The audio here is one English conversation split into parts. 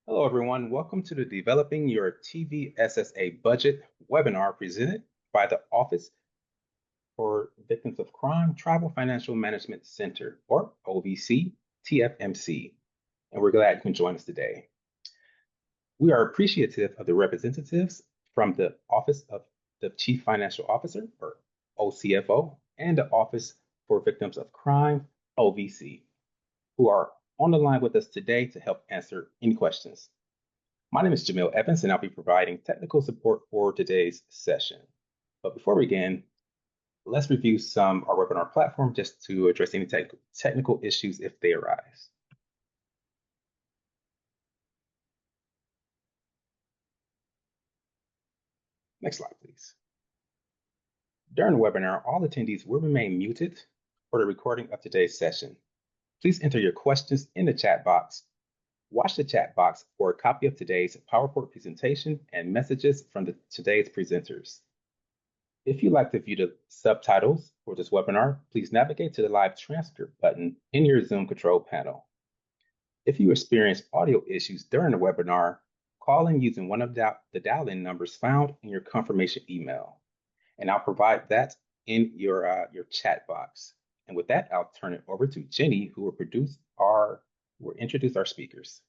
Hello, everyone. Welcome to the Developing Your TVSSA Budget webinar presented by the Office for Victims of Crime Tribal Financial Management Center, or OVC TFMC. And we're glad you can join us today. We are appreciative of the representatives from the Office of the Chief Financial Officer, or OCFO, and the Office for Victims of Crime, OVC, who are on the line with us today to help answer any questions. My name is Jamil Evans, and I'll be providing technical support for today's session. But before we begin, let's review our webinar platform just to address any technical issues if they arise. Next slide, please. During the webinar, all attendees will remain muted for the recording of today's session. Please enter your questions in the chat box. Watch the chat box for a copy of today's PowerPoint presentation and messages from today's presenters. If you'd like to view the subtitles for this webinar, please navigate to the live transcript button in your Zoom control panel. If you experience audio issues during the webinar, call in using one of the dial-in numbers found in your confirmation email, and I'll provide that in your chat box. And with that, I'll turn it over to Jenny, who will introduce our speakers.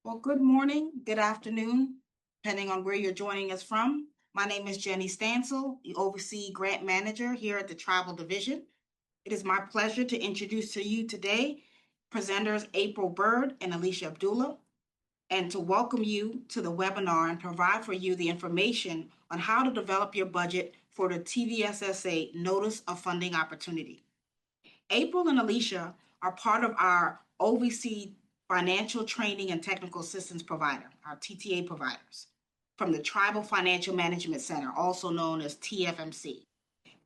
Well, good morning, good afternoon, depending on where you're joining us from. My name is Jenny Stansel, the Overseas Grant Manager here at the Tribal Division. It is my pleasure to introduce to you today presenters April Bird and Alicia Abdullah, and to welcome you to the webinar and provide for you the information on how to develop your budget for the TVSSA Notice of Funding Opportunity. April and Alicia are part of our OVC Financial Training and Technical Assistance Provider, our TTA providers, from the Tribal Financial Management Center, also known as TFMC.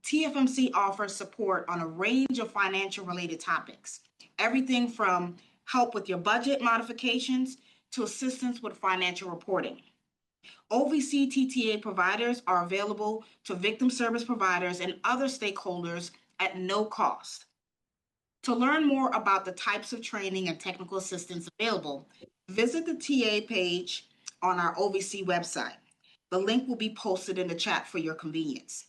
TFMC offers support on a range of financial-related topics, everything from help with your budget modifications to assistance with financial reporting. OVC TTA providers are available to victim service providers and other stakeholders at no cost. To learn more about the types of training and technical assistance available, visit the TA page on our OVC website. The link will be posted in the chat for your convenience.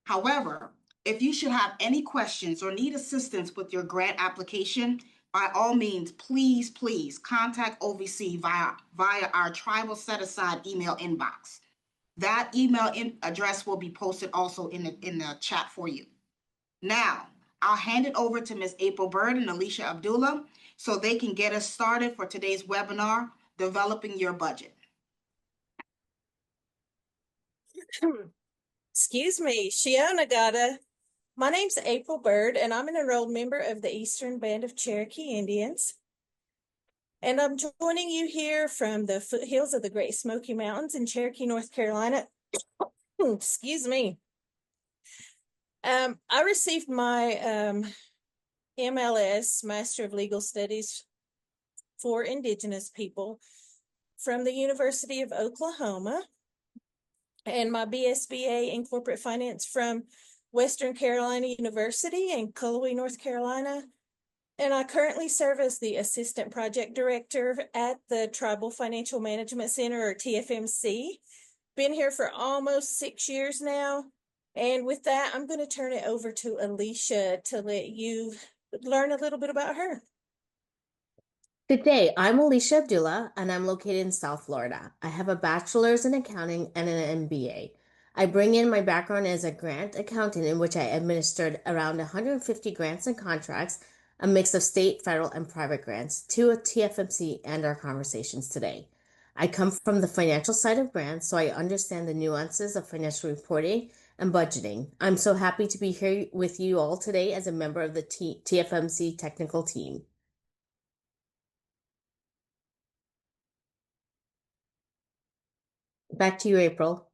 However, if you should have any questions or need assistance with your grant application, by all means, please contact OVC via our Tribal Set Aside email inbox. That email address will be posted also in the chat for you. Now, I'll hand it over to Ms. April Bird and Alicia Abdullah so they can get us started for today's webinar, Developing Your Budget. Excuse me, Shiona Gata. My name's April Bird, and I'm an enrolled member of the Eastern Band of Cherokee Indians. And I'm joining you here from the foothills of the Great Smoky Mountains in Cherokee, North Carolina. Excuse me. I received my MLS, Master of Legal Studies for Indigenous People, from the University of Oklahoma, and my BSBA in Corporate Finance from Western Carolina University in Cullowhee, North Carolina. And I currently serve as the Assistant Project Director at the Tribal Financial Management Center, or TFMC. Been here for almost 6 years now. And with that, I'm going to turn it over to Alicia to let you learn a little bit about her. Good day, I'm Alicia Abdullah, and I'm located in South Florida. I have a bachelor's in accounting and an MBA. I bring in my background as a grant accountant, in which I administered around 150 grants and contracts, a mix of state, federal, and private grants, to a TFMC and our conversations today. I come from the financial side of grants, so I understand the nuances of financial reporting and budgeting. I'm so happy to be here with you all today as a member of the TFMC technical team. Back to you, April.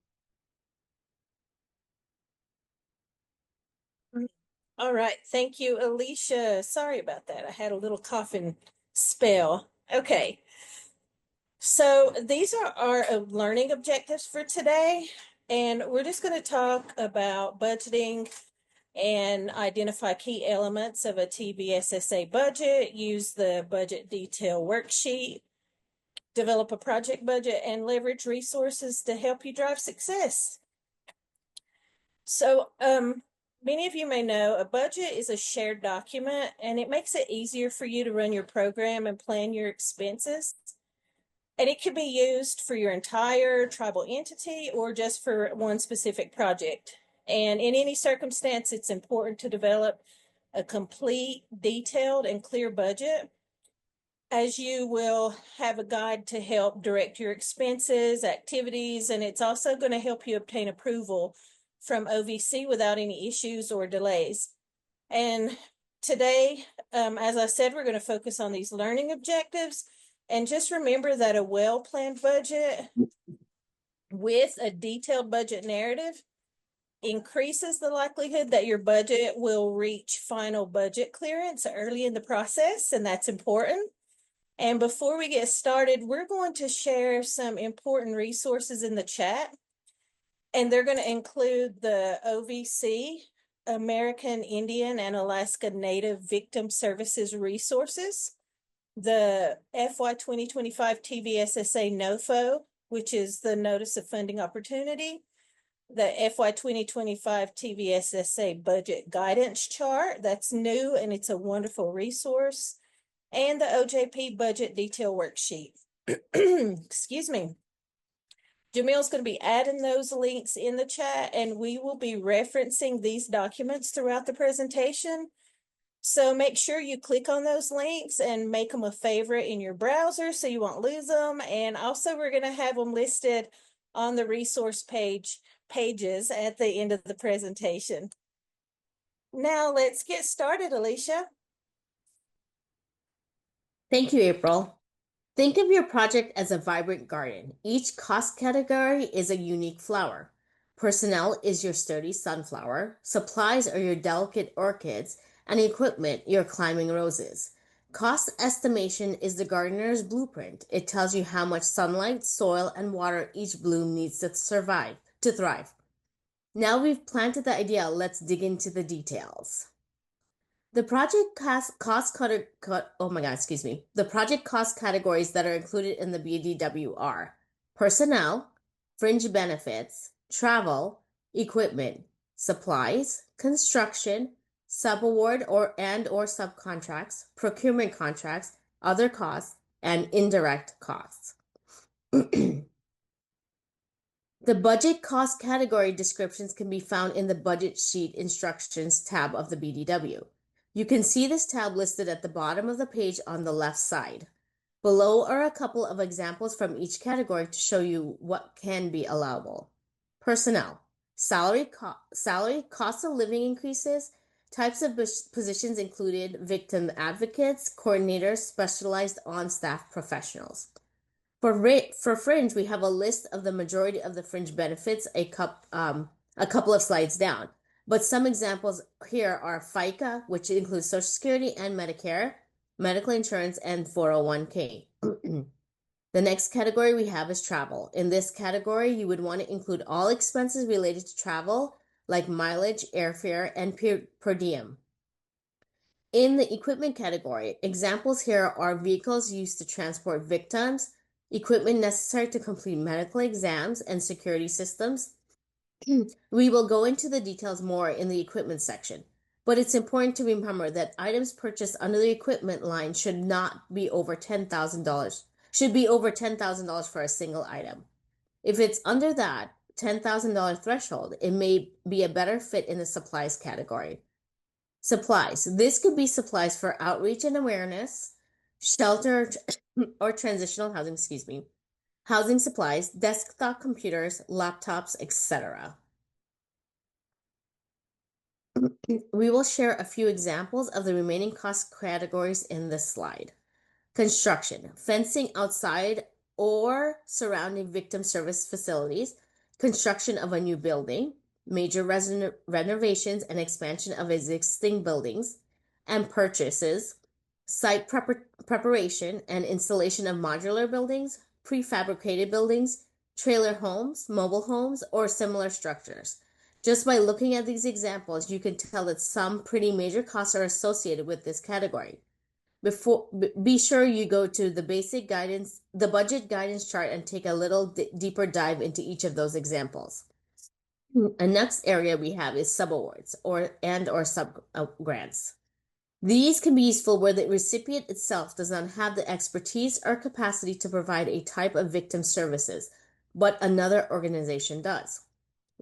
All right. Thank you, Alicia. Sorry about that. I had a little coughing spell. Okay. So these are our learning objectives for today. And we're just going to talk about budgeting, and identify key elements of a TVSSA budget, use the budget detail worksheet, develop a project budget, and leverage resources to help you drive success. So, many of you may know a budget is a shared document, and it makes it easier for you to run your program and plan your expenses. And it can be used for your entire tribal entity or just for one specific project. And in any circumstance, it's important to develop a complete, detailed, and clear budget, as you will have a guide to help direct your expenses, activities, and it's also going to help you obtain approval from OVC without any issues or delays. And today, as I said, we're going to focus on these learning objectives. And just remember that a well-planned budget with a detailed budget narrative increases the likelihood that your budget will reach final budget clearance early in the process, and that's important. And before we get started, we're going to share some important resources in the chat, and they're going to include the OVC, American Indian and Alaska Native Victim Services resources, the FY 2025 TVSSA NOFO, which is the Notice of Funding Opportunity, the FY 2025 TVSSA Budget Guidance Chart, that's new and it's a wonderful resource, and the OJP Budget Detail Worksheet. Excuse me. Jamil's going to be adding those links in the chat, and we will be referencing these documents throughout the presentation. So make sure you click on those links and make them a favorite in your browser so you won't lose them. And also we're going to have them listed on the resource pages at the end of the presentation. Now let's get started, Alicia. Thank you, April. Think of your project as a vibrant garden. Each cost category is a unique flower. Personnel is your sturdy sunflower, supplies are your delicate orchids, and equipment your climbing roses. Cost estimation is the gardener's blueprint. It tells you how much sunlight, soil, and water each bloom needs to thrive. Now we've planted the idea, let's dig into the details. The project cost categories that are included in the BDW are personnel, fringe benefits, travel, equipment, supplies, construction, subaward or subcontracts, procurement contracts, other costs, and indirect costs. The budget cost category descriptions can be found in the budget sheet instructions tab of the BDW. You can see this tab listed at the bottom of the page on the left side. Below are a couple of examples from each category to show you what can be allowable. Personnel, salary, cost of living increases, types of positions included victim advocates, coordinators, specialized on-staff professionals. For fringe, we have a list of the majority of the fringe benefits a couple of slides down. But some examples here are FICA, which includes Social Security and Medicare, medical insurance, and 401k. The next category we have is travel. In this category, you would want to include all expenses related to travel, like mileage, airfare, and per diem. In the equipment category, examples here are vehicles used to transport victims, equipment necessary to complete medical exams, and security systems. We will go into the details more in the equipment section, but it's important to remember that items purchased under the equipment line should not be over $10,000. Should be over $10,000 for a single item. If it's under that $10,000 threshold, it may be a better fit in the supplies category. Supplies. This could be supplies for outreach and awareness, shelter or transitional housing, housing supplies, desktop computers, laptops, etc. We will share a few examples of the remaining cost categories in this slide. Construction, fencing outside or surrounding victim service facilities, construction of a new building, major renovations and expansion of existing buildings, and purchases, site preparation and installation of modular buildings, prefabricated buildings, trailer homes, mobile homes, or similar structures. Just by looking at these examples, you can tell that some pretty major costs are associated with this category. Be sure you go to the basic guidance, the budget guidance chart, and take a little deeper dive into each of those examples. A next area we have is subawards or sub grants. These can be useful where the recipient itself does not have the expertise or capacity to provide a type of victim services, but another organization does.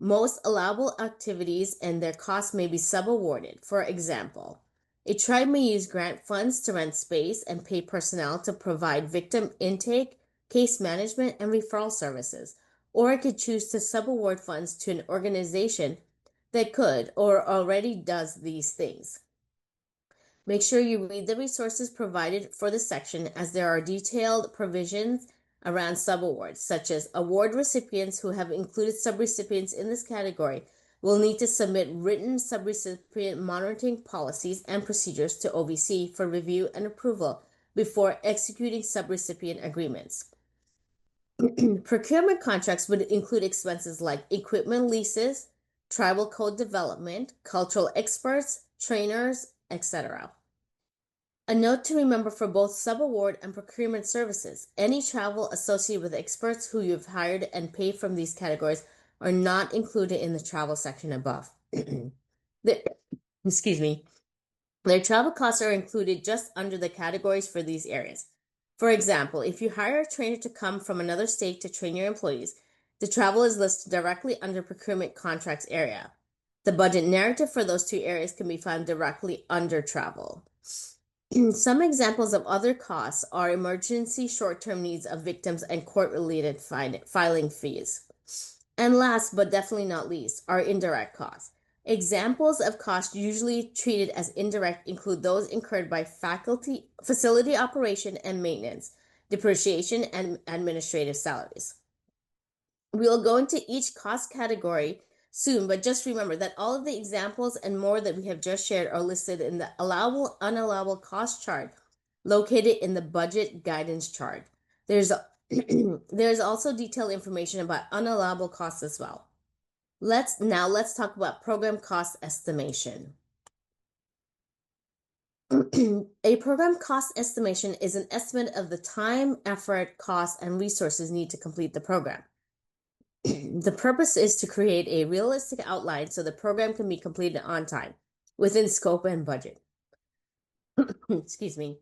Most allowable activities and their costs may be subawarded. For example, a tribe may use grant funds to rent space and pay personnel to provide victim intake, case management, and referral services, or it could choose to subaward funds to an organization that could or already does these things. Make sure you read the resources provided for this section, as there are detailed provisions around subawards, such as award recipients who have included subrecipients in this category will need to submit written subrecipient monitoring policies and procedures to OVC for review and approval before executing subrecipient agreements. Procurement contracts would include expenses like equipment leases, tribal code development, cultural experts, trainers, etc. A note to remember for both subaward and procurement services: any travel associated with experts who you've hired and paid from these categories are not included in the travel section above. Excuse me. Their travel costs are included just under the categories for these areas. For example, if you hire a trainer to come from another state to train your employees, the travel is listed directly under procurement contracts area. The budget narrative for those two areas can be found directly under travel. Some examples of other costs are emergency short-term needs of victims and court-related filing fees. And last, but definitely not least, are indirect costs. Examples of costs usually treated as indirect include those incurred by facility operation and maintenance, depreciation, and administrative salaries. We'll go into each cost category soon, but just remember that all of the examples and more that we have just shared are listed in the allowable, unallowable cost chart located in the budget guidance chart. There's also detailed information about unallowable costs as well. Let's talk about program cost estimation. A program cost estimation is an estimate of the time, effort, cost, and resources needed to complete the program. The purpose is to create a realistic outline so the program can be completed on time, within scope and budget. Excuse me.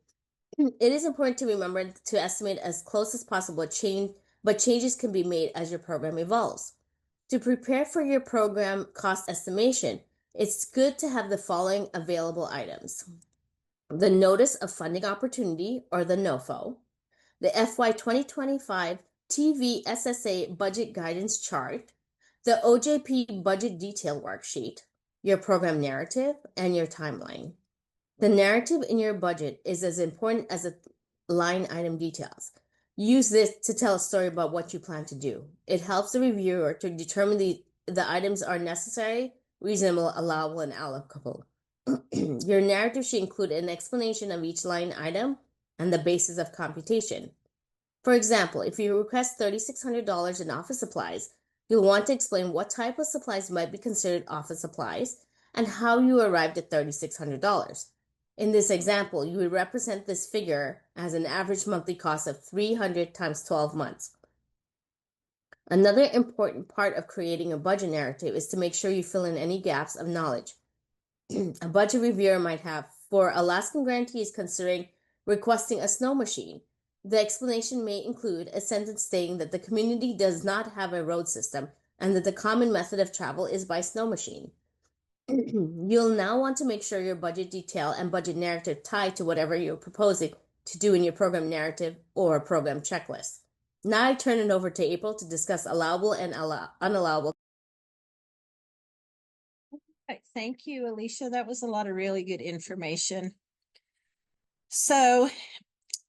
It is important to remember to estimate as close as possible, but changes can be made as your program evolves. To prepare for your program cost estimation, it's good to have the following available items: the Notice of Funding Opportunity, or the NOFO, the FY2025 TVSSA Budget Guidance Chart, the OJP Budget Detail Worksheet, your program narrative, and your timeline. The narrative in your budget is as important as the line item details. Use this to tell a story about what you plan to do. It helps the reviewer to determine the items are necessary, reasonable, allowable, and allocable. Your narrative should include an explanation of each line item and the basis of computation. For example, if you request $3,600 in office supplies, you'll want to explain what type of supplies might be considered office supplies and how you arrived at $3,600. In this example, you would represent this figure as an average monthly cost of $300 times 12 months. Another important part of creating a budget narrative is to make sure you fill in any gaps of knowledge. A budget reviewer might have, for Alaskan grantees considering requesting a snow machine, the explanation may include a sentence stating that the community does not have a road system and that the common method of travel is by snow machine. You'll now want to make sure your budget detail and budget narrative tie to whatever you're proposing to do in your program narrative or program checklist. Now I turn it over to April to discuss allowable and unallowable. Right, thank you, Alicia. That was a lot of really good information. So,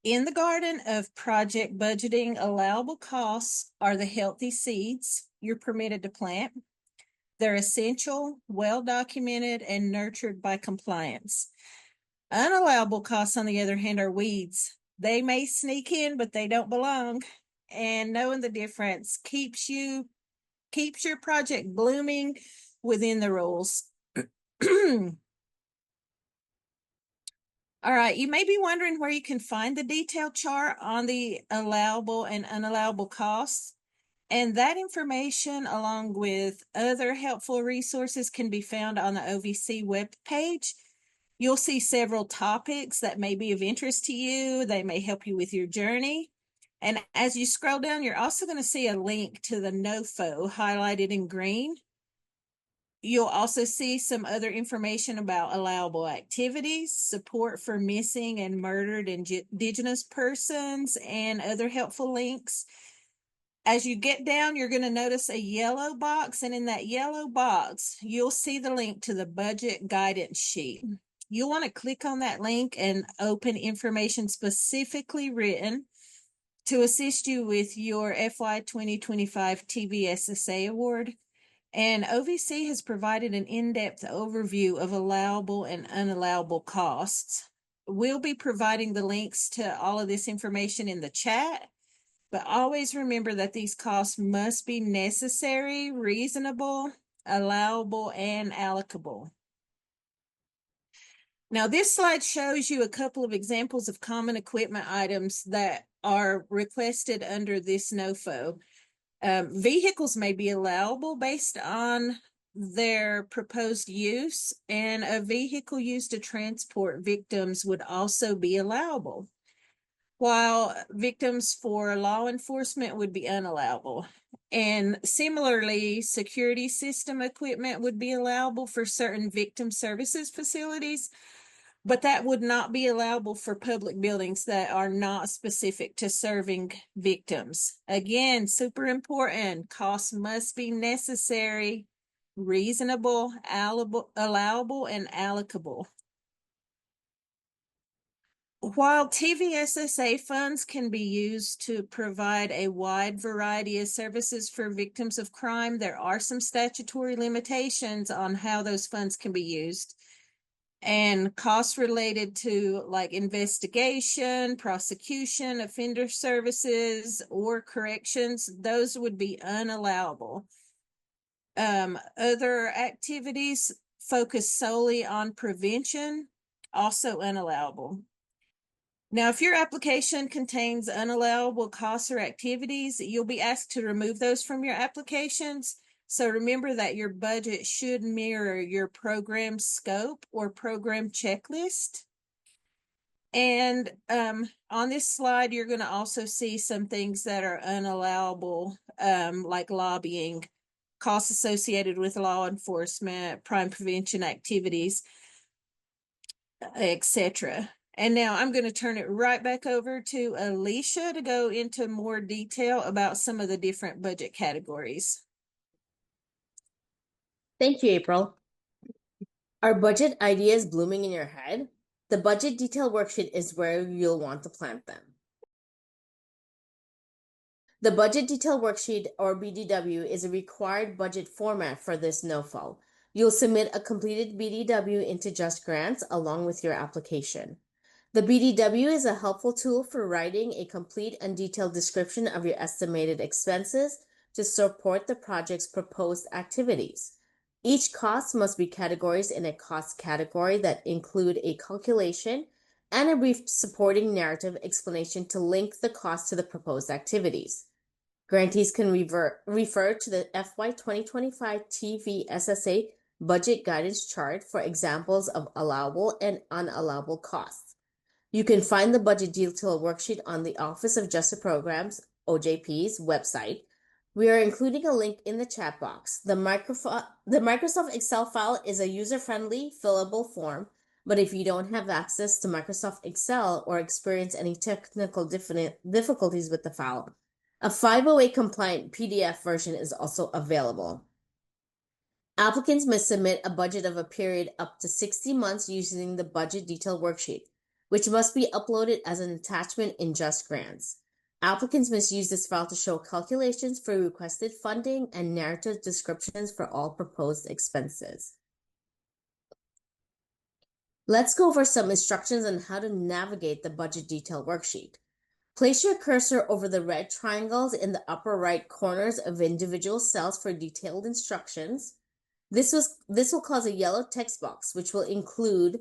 in the garden of project budgeting, allowable costs are the healthy seeds you're permitted to plant. They're essential, well-documented, and nurtured by compliance. Unallowable costs, on the other hand, are weeds. They may sneak in, but they don't belong. And knowing the difference keeps your project blooming within the rules. All right, you may be wondering where you can find the detailed chart on the allowable and unallowable costs. And that information, along with other helpful resources, can be found on the OVC webpage. You'll see several topics that may be of interest to you. They may help you with your journey. And as you scroll down, you're also going to see a link to the NOFO highlighted in green. You'll also see some other information about allowable activities, support for missing and murdered Indigenous persons, and other helpful links. As you get down, you're going to notice a yellow box, and in that yellow box, you'll see the link to the budget guidance sheet. You'll want to click on that link and open information specifically written to assist you with your FY25 TVSSA award. And OVC has provided an in-depth overview of allowable and unallowable costs. We'll be providing the links to all of this information in the chat, but always remember that these costs must be necessary, reasonable, allowable, and allocable. Now, this slide shows you a couple of examples of common equipment items that are requested under this NOFO. Vehicles may be allowable based on their proposed use, and a vehicle used to transport victims would also be allowable, while victims for law enforcement would be unallowable. And similarly, security system equipment would be allowable for certain victim services facilities, but that would not be allowable for public buildings that are not specific to serving victims. Again, super important, costs must be necessary, reasonable, allowable, and allocable. While TVSSA funds can be used to provide a wide variety of services for victims of crime, there are some statutory limitations on how those funds can be used. And costs related to like investigation, prosecution, offender services, or corrections, those would be unallowable. Other activities focus solely on prevention, also unallowable. Now, if your application contains unallowable costs or activities, you'll be asked to remove those from your applications. So remember that your budget should mirror your program scope or program checklist. And on this slide, you're going to also see some things that are unallowable, like lobbying, costs associated with law enforcement, crime prevention activities, etc. And now I'm going to turn it right back over to Alicia to go into more detail about some of the different budget categories. Thank you, April. Are budget ideas blooming in your head? The budget detail worksheet is where you'll want to plant them. The budget detail worksheet, or BDW, is a required budget format for this NOFO. You'll submit a completed BDW into Just Grants along with your application. The BDW is a helpful tool for writing a complete and detailed description of your estimated expenses to support the project's proposed activities. Each cost must be categorized in a cost category that include a calculation and a brief supporting narrative explanation to link the cost to the proposed activities. Grantees can refer to the FY2025 TVSSA budget guidance chart for examples of allowable and unallowable costs. You can find the budget detail worksheet on the Office of Justice Programs, OJP's website. We are including a link in the chat box. The Microsoft Excel file is a user-friendly, fillable form, but if you don't have access to Microsoft Excel or experience any technical difficulties with the file, a 508 compliant PDF version is also available. Applicants must submit a budget of a period up to 60 months using the budget detail worksheet, which must be uploaded as an attachment in Just Grants. Applicants must use this file to show calculations for requested funding and narrative descriptions for all proposed expenses. Let's go over some instructions on how to navigate the budget detail worksheet. Place your cursor over the red triangles in the upper right corners of individual cells for detailed instructions. This will cause a yellow text box, which will include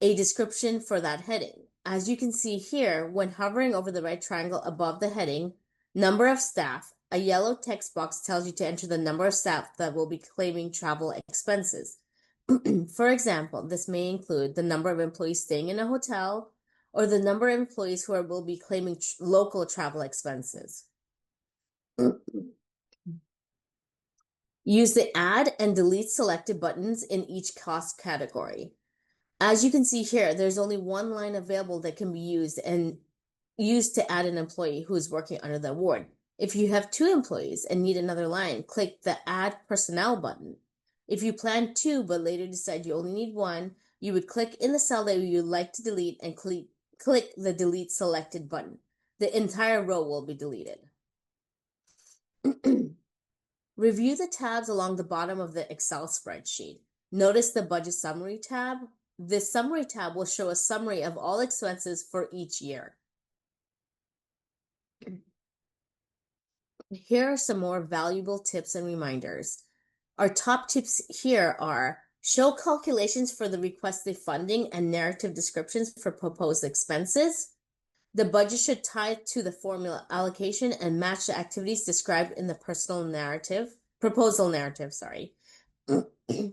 a description for that heading. As you can see here, when hovering over the red triangle above the heading, number of staff, a yellow text box tells you to enter the number of staff that will be claiming travel expenses. For example, this may include the number of employees staying in a hotel or the number of employees who will be claiming local travel expenses. Use the add and delete selected buttons in each cost category. As you can see here, there's only one line available that can be used to add an employee who is working under the award. If you have 2 employees and need another line, click the Add Personnel button. If you plan 2 but later decide you only need 1, you would click in the cell that you'd like to delete and click the Delete Selected button. The entire row will be deleted. Review the tabs along the bottom of the Excel spreadsheet. Notice the Budget Summary tab. This Summary tab will show a summary of all expenses for each year. Here are some more valuable tips and reminders. Our top tips here are: show calculations for the requested funding and narrative descriptions for proposed expenses. The budget should tie to the formula allocation and match the activities described in the proposal narrative.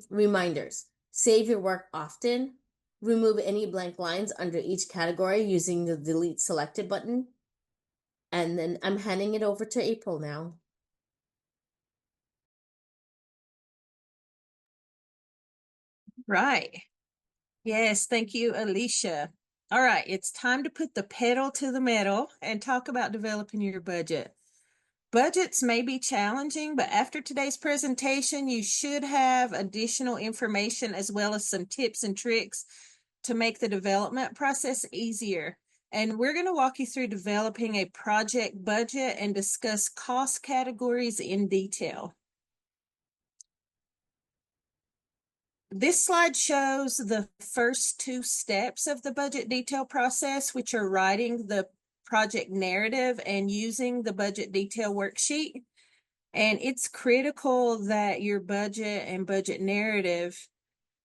Reminders: save your work often. Remove any blank lines under each category using the Delete Selected button. And then I'm handing it over to April now. Right. Yes, thank you, Alicia. All right, it's time to put the pedal to the metal and talk about developing your budget. Budgets may be challenging, but after today's presentation, you should have additional information as well as some tips and tricks to make the development process easier. And we're going to walk you through developing a project budget and discuss cost categories in detail. This slide shows the first 2 steps of the budget detail process, which are writing the project narrative and using the budget detail worksheet. And it's critical that your budget and budget narrative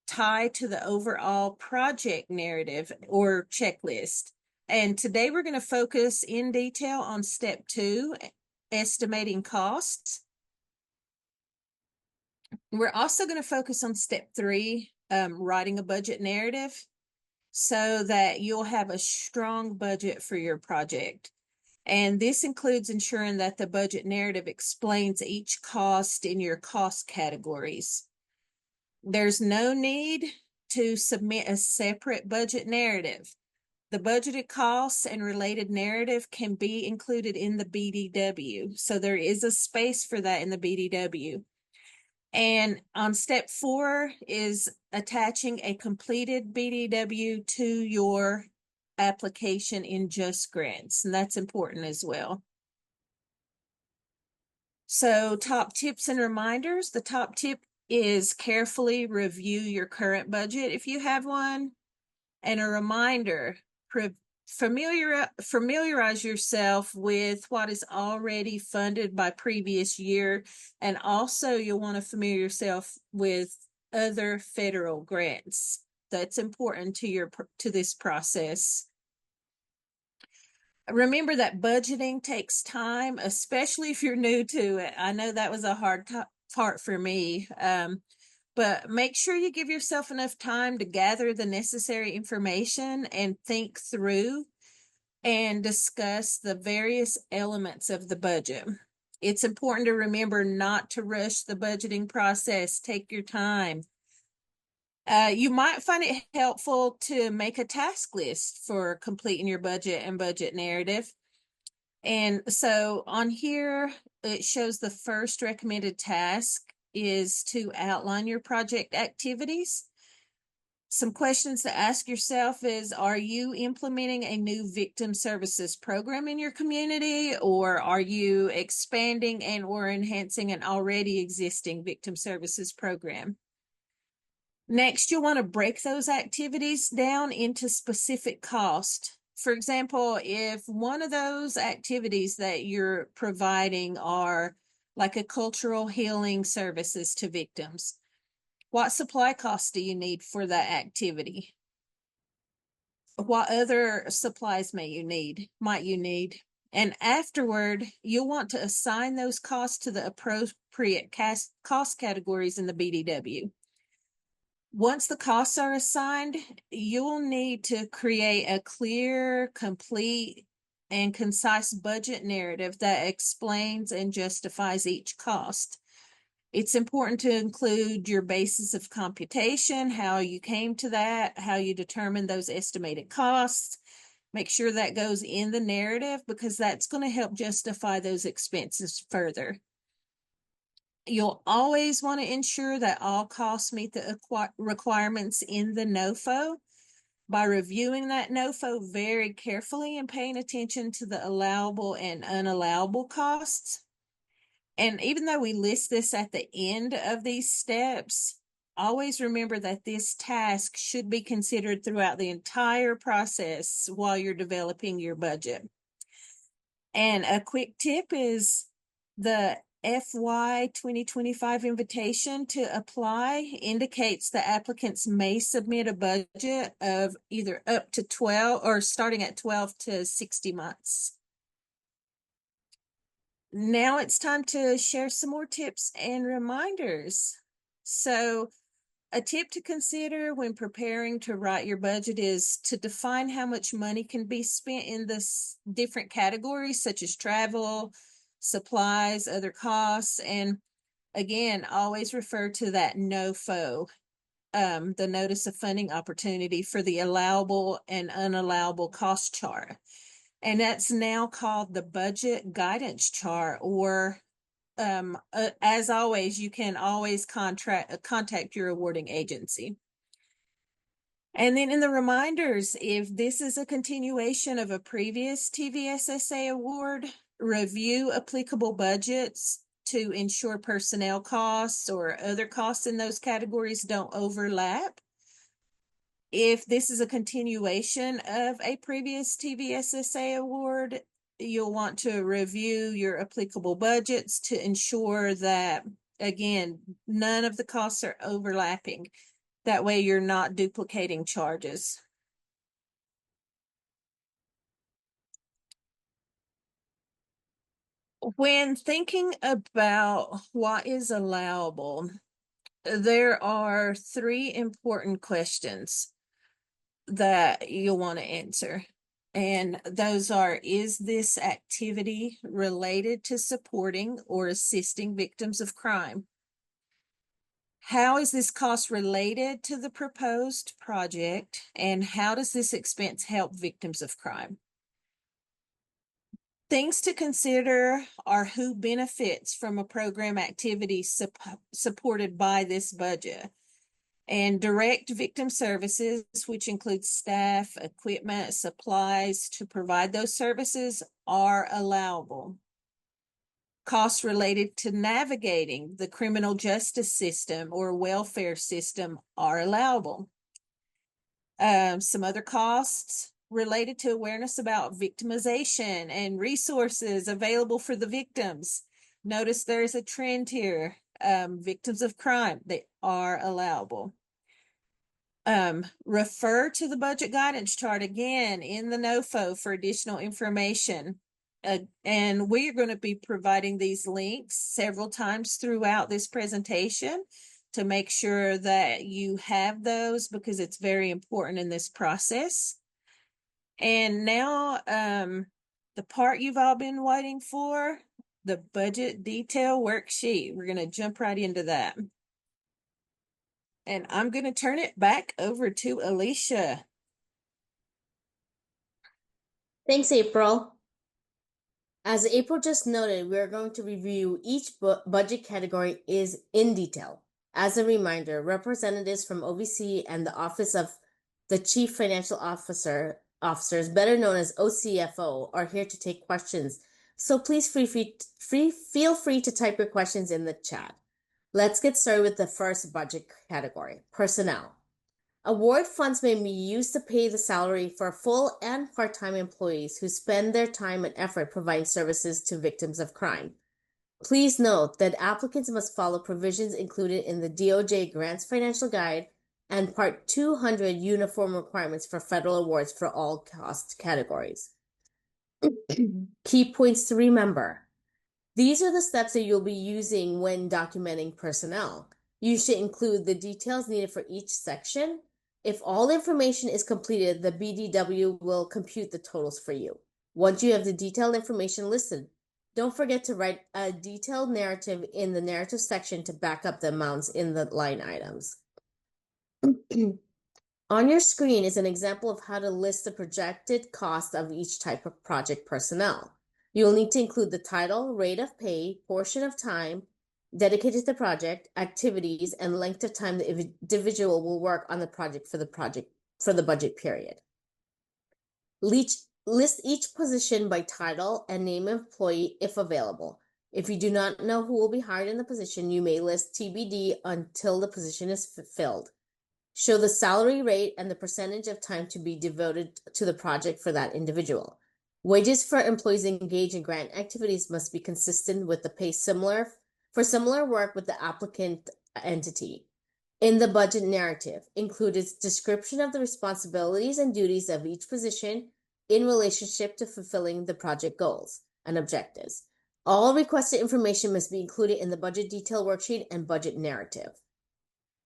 tie to the overall project narrative or checklist. And today we're going to focus in detail on step 2, estimating costs. We're also going to focus on step 3, writing a budget narrative, so that you'll have a strong budget for your project. And this includes ensuring that the budget narrative explains each cost in your cost categories. There's no need to submit a separate budget narrative. The budgeted costs and related narrative can be included in the BDW. So there is a space for that in the BDW. And on step 4 is attaching a completed BDW to your application in Just Grants, and that's important as well. So top tips and reminders. The top tip is carefully review your current budget if you have one. And a reminder, familiarize yourself with what is already funded by previous year, and also you'll want to familiar yourself with other federal grants. That's important to this process. Remember that budgeting takes time, especially if you're new to it. I know that was a hard part for me. But make sure you give yourself enough time to gather the necessary information and think through and discuss the various elements of the budget. It's important to remember not to rush the budgeting process. Take your time. You might find it helpful to make a task list for completing your budget and budget narrative. And so on here, it shows the first recommended task is to outline your project activities. Some questions to ask yourself is, are you implementing a new victim services program in your community, or are you expanding and or enhancing an already existing victim services program? Next, you'll want to break those activities down into specific cost. For example, if one of those activities that you're providing are like a cultural healing services to victims, What supply costs do you need for that activity? What other supplies might you need? And afterward, you'll want to assign those costs to the appropriate cost categories in the BDW. Once the costs are assigned, you'll need to create a clear, complete, and concise budget narrative that explains and justifies each cost. It's important to include your basis of computation, how you came to that, how you determine those estimated costs. Make sure that goes in the narrative because that's going to help justify those expenses further. You'll always want to ensure that all costs meet the requirements in the NOFO by reviewing that NOFO very carefully and paying attention to the allowable and unallowable costs. And even though we list this at the end of these steps, always remember that this task should be considered throughout the entire process while you're developing your budget. And a quick tip is the FY 2025 invitation to apply indicates the applicants may submit a budget of either up to 12 or starting at 12 to 60 months. Now it's time to share some more tips and reminders. So a tip to consider when preparing to write your budget is to define how much money can be spent in the different categories such as travel, supplies, other costs, and again, always refer to that NOFO, the Notice of Funding Opportunity for the allowable and unallowable cost chart. And that's now called the budget guidance chart, or as always, you can always contact your awarding agency. And then in the reminders, if this is a continuation of a previous TVSSA award, review applicable budgets to ensure personnel costs or other costs in those categories don't overlap. If this is a continuation of a previous TVSSA award, you'll want to review your applicable budgets to ensure that, again, none of the costs are overlapping. That way you're not duplicating charges. When thinking about what is allowable, there are 3 important questions that you'll want to answer. And those are, is this activity related to supporting or assisting victims of crime? How is this cost related to the proposed project? And how does this expense help victims of crime? Things to consider are who benefits from a program activity supported by this budget. And direct victim services, which includes staff, equipment, supplies to provide those services, are allowable. Costs related to navigating the criminal justice system or welfare system are allowable. Some other costs related to awareness about victimization and resources available for the victims. Notice there's a trend here. Victims of crime, they are allowable. Refer to the budget guidance chart again in the NOFO for additional information. And we are going to be providing these links several times throughout this presentation to make sure that you have those because it's very important in this process. And now, the part you've all been waiting for, the budget detail worksheet. We're going to jump right into that. And I'm going to turn it back over to Alicia. Thanks, April. As April just noted, we are going to review each budget category in detail. As a reminder, representatives from OVC and the Office of the Chief Financial Officers, better known as OCFO, are here to take questions. So please feel free to type your questions in the chat. Let's get started with the first budget category, personnel. Award funds may be used to pay the salary for full and part-time employees who spend their time and effort providing services to victims of crime. Please note that applicants must follow provisions included in the DOJ Grants Financial Guide and Part 200 Uniform Requirements for Federal Awards for all cost categories. Key points to remember. These are the steps that you'll be using when documenting personnel. You should include the details needed for each section. If all information is completed, the BDW will compute the totals for you. Once you have the detailed information listed, don't forget to write a detailed narrative in the narrative section to back up the amounts in the line items. On your screen is an example of how to list the projected cost of each type of project personnel. You'll need to include the title, rate of pay, portion of time dedicated to the project, activities, and length of time the individual will work on the project for the budget period. List each position by title and name of employee if available. If you do not know who will be hired in the position, you may list TBD until the position is filled. Show the salary rate and the percentage of time to be devoted to the project for that individual. Wages for employees engaged in grant activities must be consistent with the pay for similar work with the applicant entity. In the budget narrative, include its description of the responsibilities and duties of each position in relationship to fulfilling the project goals and objectives. All requested information must be included in the budget detail worksheet and budget narrative.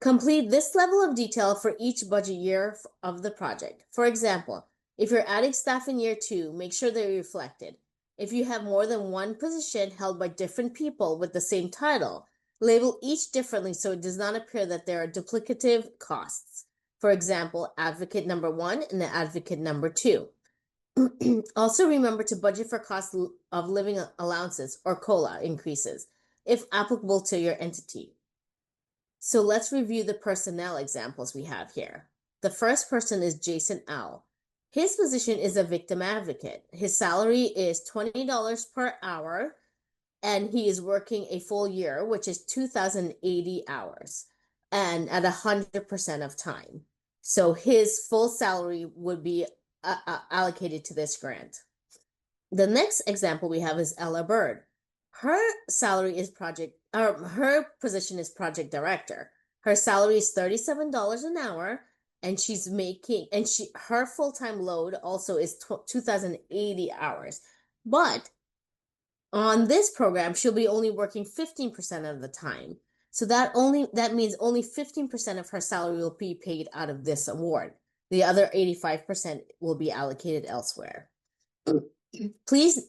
Complete this level of detail for each budget year of the project. For example, if you're adding staff in year 2, make sure they're reflected. If you have more than one position held by different people with the same title, label each differently so it does not appear that there are duplicative costs. For example, advocate number 1 and advocate number 2. Also remember to budget for cost of living allowances or COLA increases, if applicable to your entity. So let's review the personnel examples we have here. The first person is Jason L. His position is a victim advocate. His salary is $20 per hour, and he is working a full year, which is 2,080 hours, and at 100% of time. So his full salary would be allocated to this grant. The next example we have is Ella Bird. Her salary is her position is project director. Her salary is $37 an hour, and her full-time load also is 2,080 hours. But on this program, she'll be only working 15% of the time. So that means only 15% of her salary will be paid out of this award. The other 85% will be allocated elsewhere. Please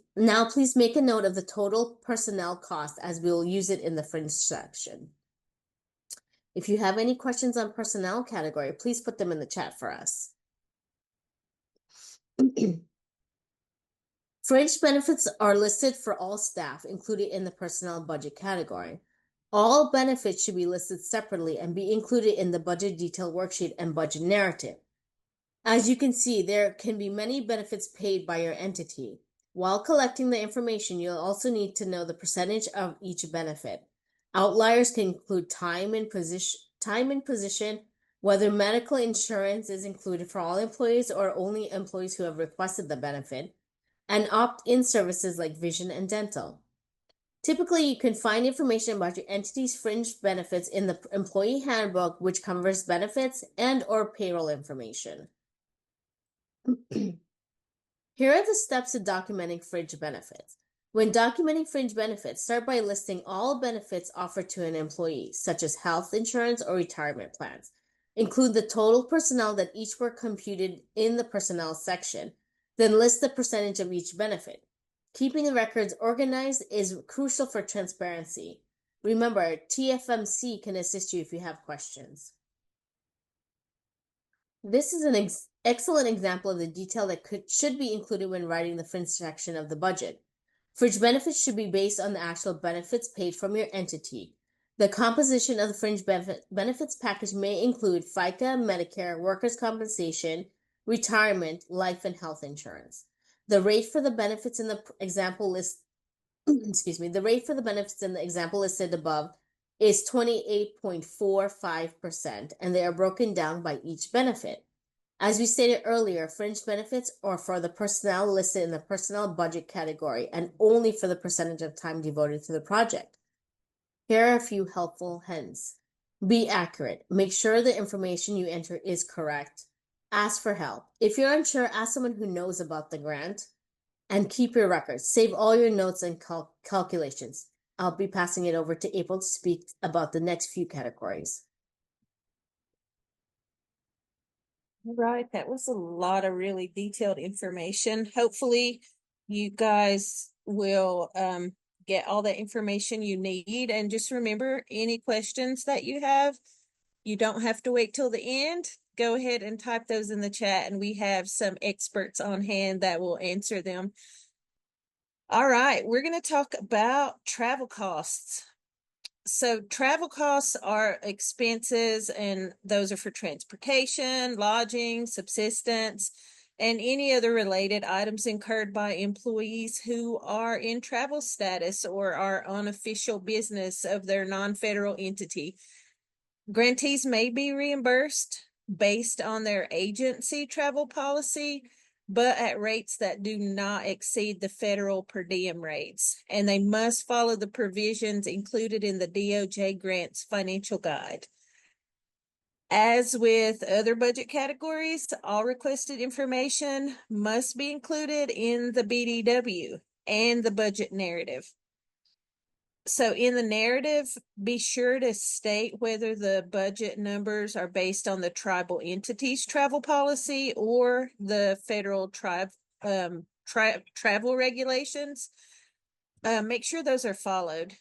make a note of the total personnel cost as we will use it in the fringe section. If you have any questions on personnel category, please put them in the chat for us. Fringe benefits are listed for all staff included in the personnel budget category. All benefits should be listed separately and be included in the budget detail worksheet and budget narrative. As you can see, there can be many benefits paid by your entity. While collecting the information, you'll also need to know the percentage of each benefit. Outliers can include time and position, whether medical insurance is included for all employees or only employees who have requested the benefit, and opt-in services like vision and dental. Typically, you can find information about your entity's fringe benefits in the employee handbook, which covers benefits and/or payroll information. Here are the steps to documenting fringe benefits. When documenting fringe benefits, start by listing all benefits offered to an employee, such as health insurance or retirement plans. Include the total personnel that each were computed in the personnel section. Then list the percentage of each benefit. Keeping the records organized is crucial for transparency. Remember, TFMC can assist you if you have questions. This is an excellent example of the detail that should be included when writing the fringe section of the budget. Fringe benefits should be based on the actual benefits paid from your entity. The composition of the fringe benefits package may include FICA, Medicare, workers' compensation, retirement, life, and health insurance. The rate for the benefits in the example list, the rate for the benefits in the example listed above is 28.45%, and they are broken down by each benefit. As we stated earlier, fringe benefits are for the personnel listed in the personnel budget category and only for the percentage of time devoted to the project. Here are a few helpful hints. Be accurate. Make sure the information you enter is correct. Ask for help. If you're unsure, ask someone who knows about the grant. And keep your records. Save all your notes and calculations. I'll be passing it over to April to speak about the next few categories. All right, that was a lot of really detailed information. Hopefully, you guys will get all the information you need. And just remember, any questions that you have, you don't have to wait till the end. Go ahead and type those in the chat, and we have some experts on hand that will answer them. All right, we're going to talk about travel costs. So travel costs are expenses, and those are for transportation, lodging, subsistence, and any other related items incurred by employees who are in travel status or are on official business of their non-federal entity. Grantees may be reimbursed based on their agency travel policy, but at rates that do not exceed the federal per diem rates, and they must follow the provisions included in the DOJ grants financial guide. As with other budget categories, all requested information must be included in the BDW and the budget narrative. So in the narrative, be sure to state whether the budget numbers are based on the tribal entities travel policy or the federal travel regulations. Make sure those are followed.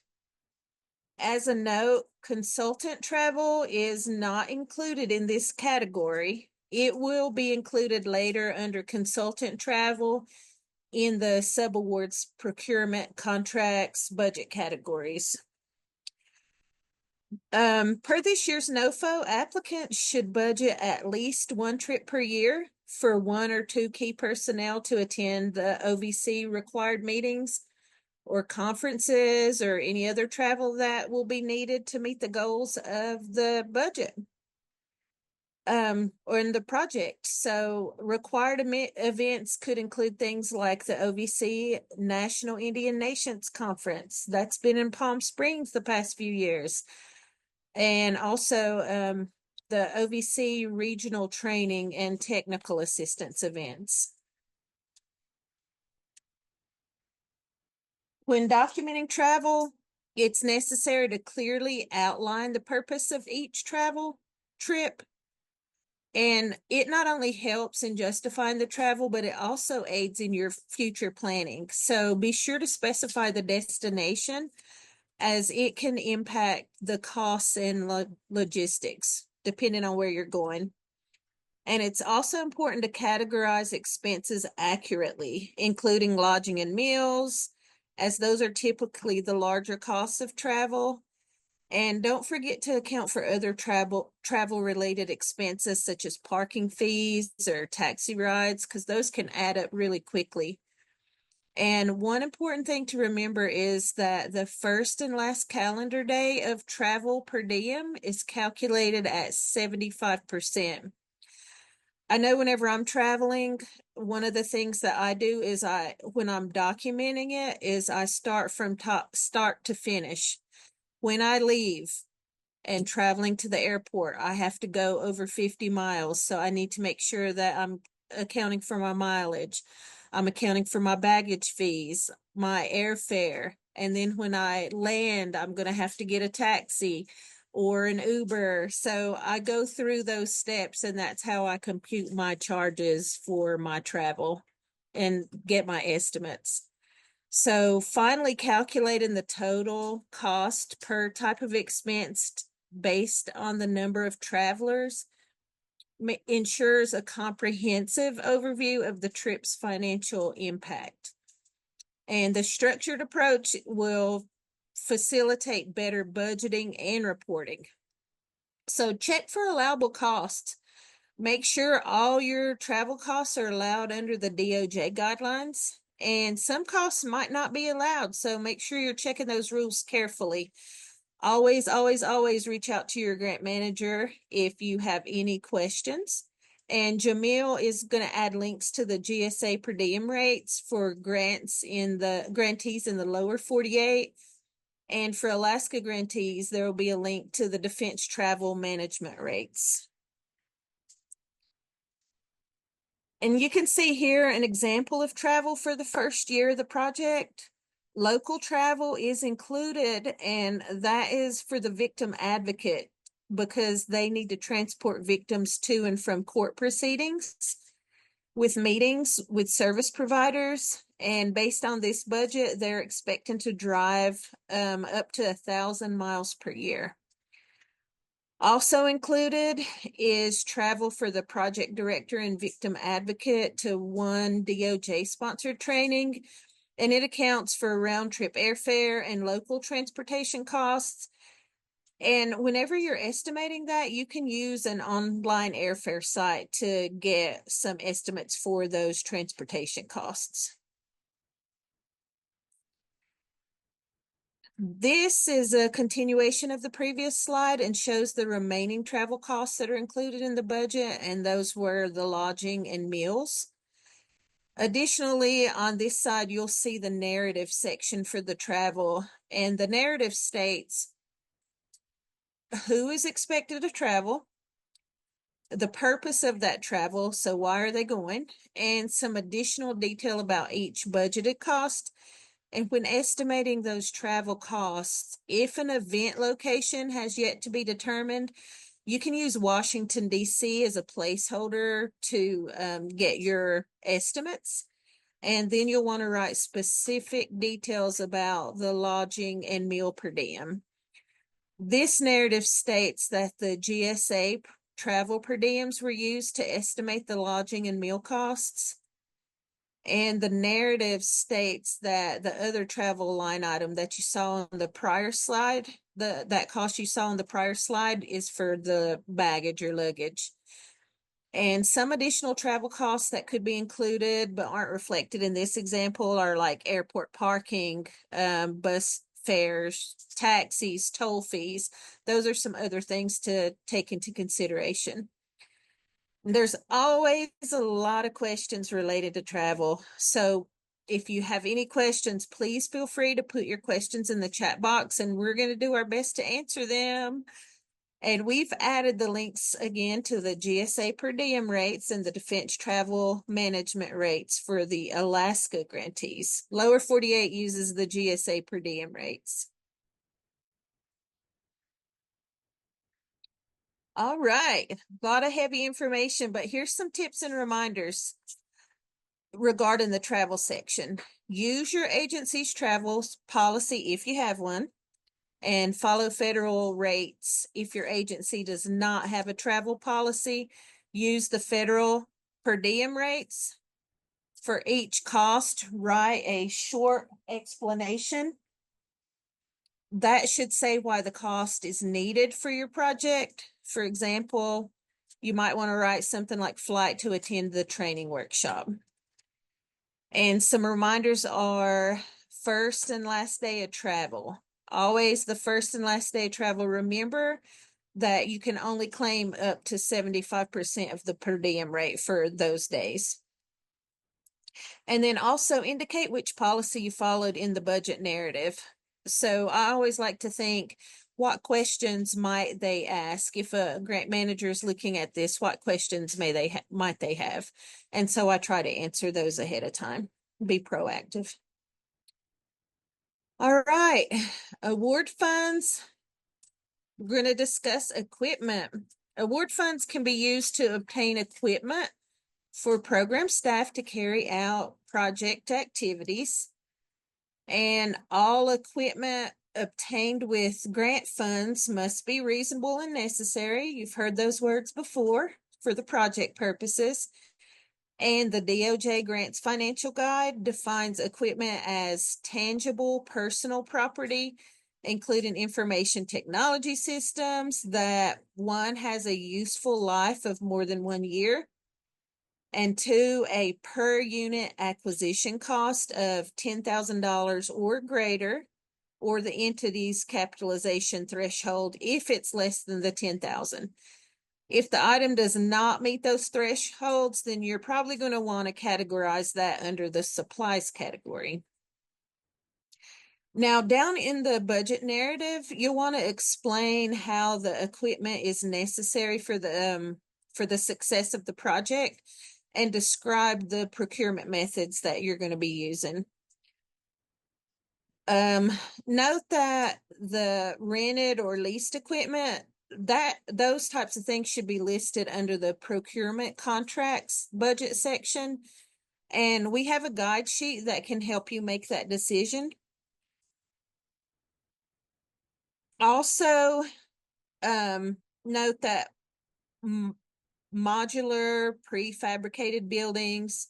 As a note, consultant travel is not included in this category. It will be included later under consultant travel in the subawards, procurement, contracts, budget categories. Per this year's NOFO, applicants should budget at least one trip per year for one or two key personnel to attend the OVC required meetings or conferences or any other travel that will be needed to meet the goals of the budget. Or in the project. So required events could include things like the OVC National Indian Nations Conference that's been in Palm Springs the past few years. And also the OVC regional training and technical assistance events. When documenting travel, it's necessary to clearly outline the purpose of each travel trip. And it not only helps in justifying the travel, but it also aids in your future planning. So be sure to specify the destination, as it can impact the costs and logistics, depending on where you're going. And it's also important to categorize expenses accurately, including lodging and meals, as those are typically the larger costs of travel. And don't forget to account for other travel-related expenses, such as parking fees or taxi rides, because those can add up really quickly. And one important thing to remember is that the first and last calendar day of travel per diem is calculated at 75%. I know whenever I'm traveling, one of the things that I do is when I'm documenting it, is I start from start to finish. When I leave and traveling to the airport, I have to go over 50 miles. So I need to make sure that I'm accounting for my mileage. I'm accounting for my baggage fees, my airfare. And then when I land, I'm going to have to get a taxi or an Uber. So I go through those steps, and that's how I compute my charges for my travel and get my estimates. So finally calculating the total cost per type of expense based on the number of travelers ensures a comprehensive overview of the trip's financial impact. And the structured approach will facilitate better budgeting and reporting. So check for allowable costs. Make sure all your travel costs are allowed under the DOJ guidelines. And some costs might not be allowed, so make sure you're checking those rules carefully. Always, always, always reach out to your grant manager if you have any questions. And Jamil is going to add links to the GSA per diem rates for grantees in the lower 48. And for Alaska grantees, there will be a link to the defense travel management rates. And you can see here an example of travel for the first year of the project. Local travel is included, and that is for the victim advocate because they need to transport victims to and from court proceedings with meetings with service providers. And based on this budget, they're expecting to drive up to 1,000 miles per year. Also included is travel for the project director and victim advocate to one DOJ sponsored training, and it accounts for round trip airfare and local transportation costs. And whenever you're estimating that, you can use an online airfare site to get some estimates for those transportation costs. This is a continuation of the previous slide and shows the remaining travel costs that are included in the budget, and those were the lodging and meals. Additionally, on this side, you'll see the narrative section for the travel, and the narrative states who is expected to travel, the purpose of that travel, so why are they going, and some additional detail about each budgeted cost. And when estimating those travel costs, if an event location has yet to be determined, you can use Washington, D.C. as a placeholder to get your estimates. And then you'll want to write specific details about the lodging and meal per diem. This narrative states that the GSA travel per diems were used to estimate the lodging and meal costs. And the narrative states that the other travel line item that you saw on the prior slide, that cost you saw on the prior slide is for the baggage or luggage. And some additional travel costs that could be included but aren't reflected in this example are like airport parking, bus fares, taxis, toll fees. Those are some other things to take into consideration. There's always a lot of questions related to travel. So if you have any questions, please feel free to put your questions in the chat box and we're going to do our best to answer them. And we've added the links again to the GSA per diem rates and the defense travel management rates for the Alaska grantees. Lower 48 uses the GSA per diem rates. All right, a lot of heavy information, but here's some tips and reminders regarding the travel section. Use your agency's travel policy if you have one, and follow federal rates. If your agency does not have a travel policy, use the federal per diem rates. For each cost, write a short explanation. That should say why the cost is needed for your project. For example, you might want to write something like flight to attend the training workshop. And some reminders are first and last day of travel. Always the first and last day of travel. Remember that you can only claim up to 75% of the per diem rate for those days. And then also indicate which policy you followed in the budget narrative. So I always like to think, what questions might they ask? If a grant manager is looking at this, what questions might they have? And so I try to answer those ahead of time. Be proactive. All right, award funds. We're going to discuss equipment. Award funds can be used to obtain equipment for program staff to carry out project activities. And all equipment obtained with grant funds must be reasonable and necessary. You've heard those words before for the project purposes. And the DOJ Grants Financial Guide defines equipment as tangible personal property, including information technology systems that one has a useful life of more than 1 year, and two, a per unit acquisition cost of $10,000 or greater, or the entity's capitalization threshold if it's less than the $10,000. If the item does not meet those thresholds, then you're probably going to want to categorize that under the supplies category. Now, down in the budget narrative, you'll want to explain how the equipment is necessary for the success of the project and describe the procurement methods that you're going to be using. Note that the rented or leased equipment, that those types of things should be listed under the procurement contracts budget section. And we have a guide sheet that can help you make that decision. Also, note that modular prefabricated buildings,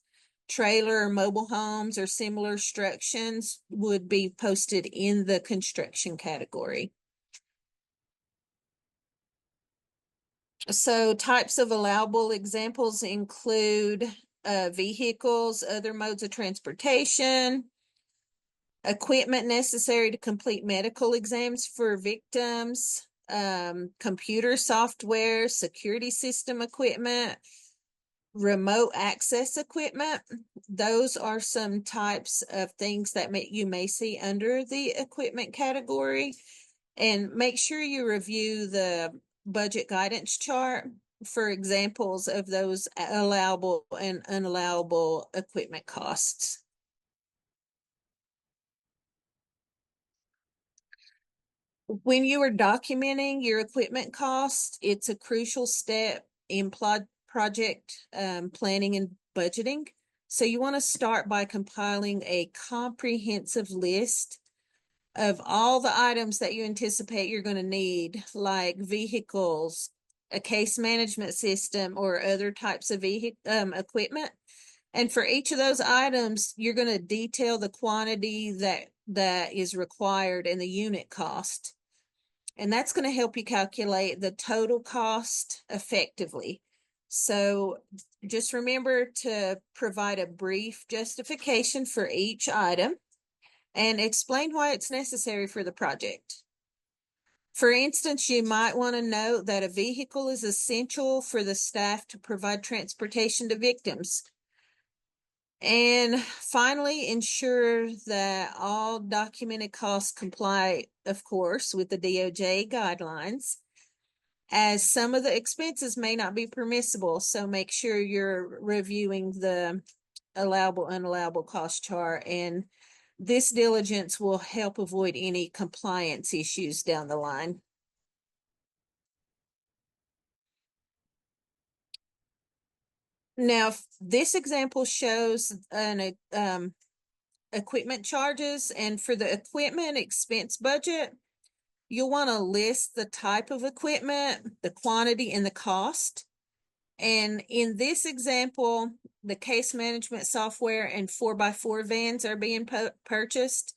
trailer or mobile homes or similar structures would be posted in the construction category. So types of allowable examples include vehicles, other modes of transportation, equipment necessary to complete medical exams for victims, computer software, security system equipment, remote access equipment. Those are some types of things that you may see under the equipment category. And make sure you review the budget guidance chart for examples of those allowable and unallowable equipment costs. When you are documenting your equipment costs, it's a crucial step in project planning and budgeting. So you want to start by compiling a comprehensive list of all the items that you anticipate you're going to need, like vehicles, a case management system, or other types of equipment. And for each of those items, you're going to detail the quantity that is required and the unit cost. And that's going to help you calculate the total cost effectively. So just remember to provide a brief justification for each item and explain why it's necessary for the project. For instance, you might want to note that a vehicle is essential for the staff to provide transportation to victims. And finally, ensure that all documented costs comply, of course, with the DOJ guidelines, as some of the expenses may not be permissible. So make sure you're reviewing the allowable, unallowable cost chart, and this diligence will help avoid any compliance issues down the line. Now, this example shows an equipment charges, and for the equipment expense budget, you'll want to list the type of equipment, the quantity, and the cost. And in this example, the case management software and 4x4 vans are being purchased.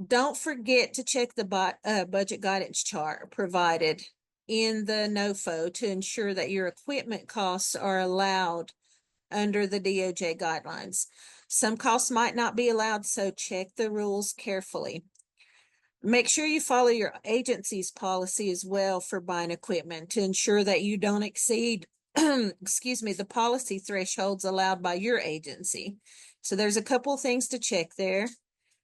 Don't forget to check the budget guidance chart provided in the NOFO to ensure that your equipment costs are allowed under the DOJ guidelines. Some costs might not be allowed, so check the rules carefully. Make sure you follow your agency's policy as well for buying equipment to ensure that you don't exceed, the policy thresholds allowed by your agency. So there's a couple things to check there.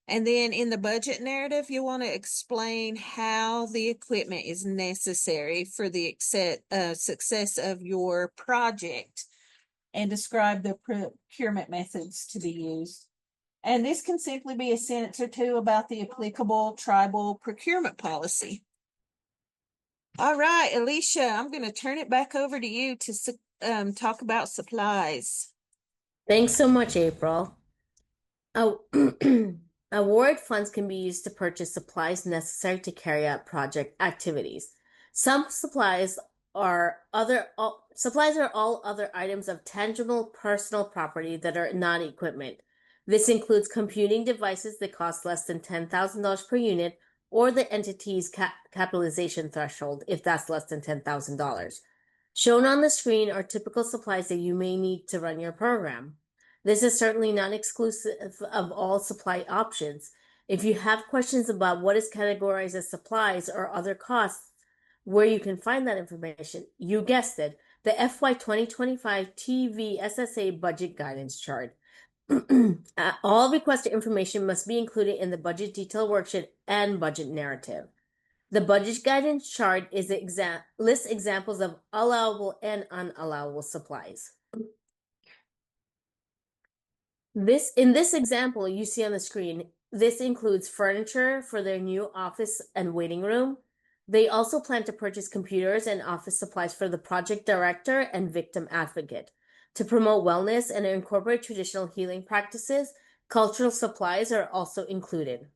And then in the budget narrative, you want to explain how the equipment is necessary for the success of your project and describe the procurement methods to be used. And this can simply be a sentence or two about the applicable tribal procurement policy. All right, Alicia, I'm going to turn it back over to you to talk about supplies. Thanks so much, April. Award funds can be used to purchase supplies necessary to carry out project activities. Some supplies are all other items of tangible personal property that are not equipment. This includes computing devices that cost less than $10,000 per unit, or the entity's capitalization threshold if that's less than $10,000. Shown on the screen are typical supplies that you may need to run your program. This is certainly not exclusive of all supply options. If you have questions about what is categorized as supplies or other costs, Where you can find that information, you guessed it, the FY 2025 TVSSA budget guidance chart. All requested information must be included in the budget detail worksheet and budget narrative. The budget guidance chart lists examples of allowable and unallowable supplies. In this example you see on the screen, this includes furniture for their new office and waiting room. They also plan to purchase computers and office supplies for the project director and victim advocate. To promote wellness and incorporate traditional healing practices, cultural supplies are also included.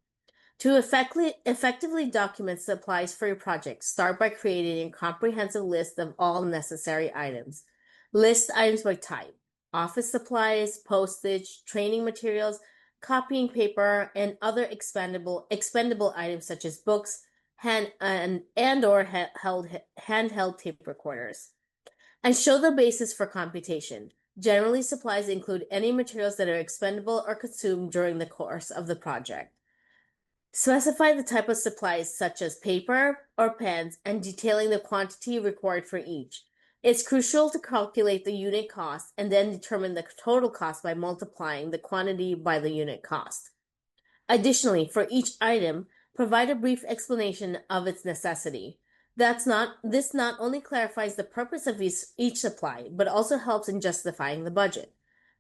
To effectively document supplies for your project, start by creating a comprehensive list of all necessary items. List items by type: office supplies, postage, training materials, copying paper, and other expendable items such as books, handheld tape recorders. And show the basis for computation. Generally, supplies include any materials that are expendable or consumed during the course of the project. Specify the type of supplies such as paper or pens and detailing the quantity required for each. It's crucial to calculate the unit cost and then determine the total cost by multiplying the quantity by the unit cost. Additionally, for each item, provide a brief explanation of its necessity. This not only clarifies the purpose of each supply, but also helps in justifying the budget.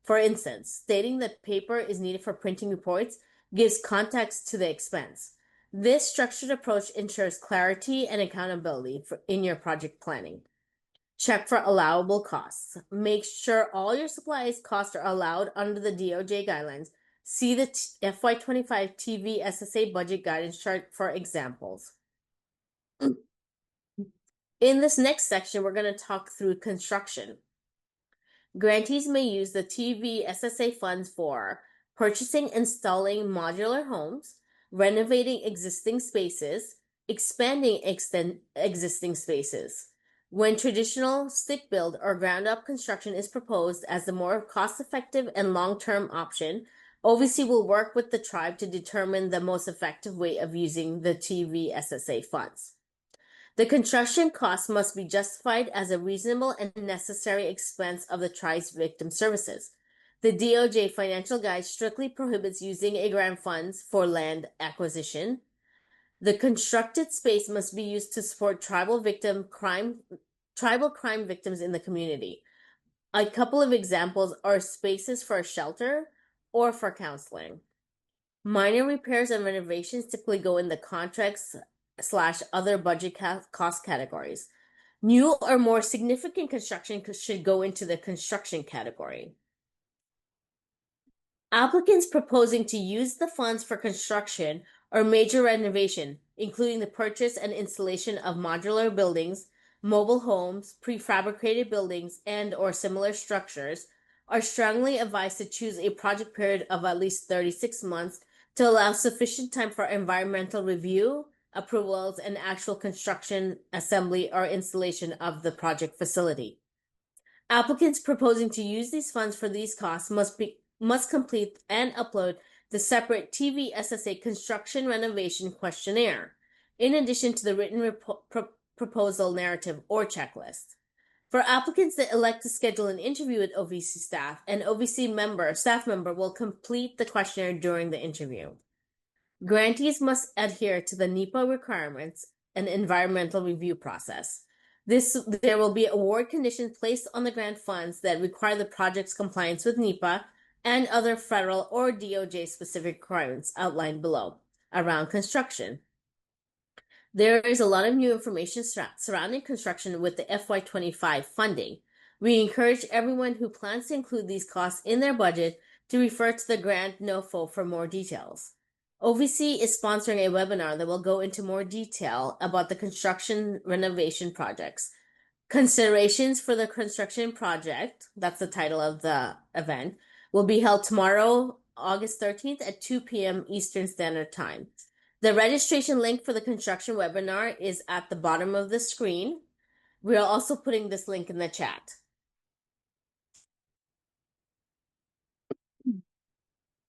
For instance, stating that paper is needed for printing reports gives context to the expense. This structured approach ensures clarity and accountability in your project planning. Check for allowable costs. Make sure all your supplies costs are allowed under the DOJ guidelines. See the FY25 TVSSA budget guidance chart for examples. In this next section, we're going to talk through construction. Grantees may use the TVSSA funds for purchasing, installing modular homes, renovating existing spaces, expanding existing spaces. When traditional stick-build or ground-up construction is proposed as the more cost-effective and long-term option, OVC will work with the tribe to determine the most effective way of using the TVSSA funds. The construction cost must be justified as a reasonable and necessary expense of the tribe's victim services. The DOJ financial guide strictly prohibits using grant funds for land acquisition. The constructed space must be used to support tribal crime victims in the community. A couple of examples are spaces for a shelter or for counseling. Minor repairs and renovations typically go in the contracts/other budget cost categories. New or more significant construction should go into the construction category. Applicants proposing to use the funds for construction or major renovation, including the purchase and installation of modular buildings, mobile homes, prefabricated buildings, and/or similar structures, are strongly advised to choose a project period of at least 36 months to allow sufficient time for environmental review, approvals, and actual construction, assembly, or installation of the project facility. Applicants proposing to use these funds for these costs must complete and upload the separate TVSSA construction renovation questionnaire, in addition to the written proposal narrative or checklist. For applicants that elect to schedule an interview with OVC staff, an OVC staff member will complete the questionnaire during the interview. Grantees must adhere to the NEPA requirements and environmental review process. There will be award conditions placed on the grant funds that require the project's compliance with NEPA and other federal or DOJ specific requirements outlined below around construction. There is a lot of new information surrounding construction with the FY25 funding. We encourage everyone who plans to include these costs in their budget to refer to the grant NOFO for more details. OVC is sponsoring a webinar that will go into more detail about the construction renovation projects. Considerations for the construction project, that's the title of the event, will be held tomorrow, August 13th at 2 p.m. Eastern Standard Time. The registration link for the construction webinar is at the bottom of the screen. We are also putting this link in the chat.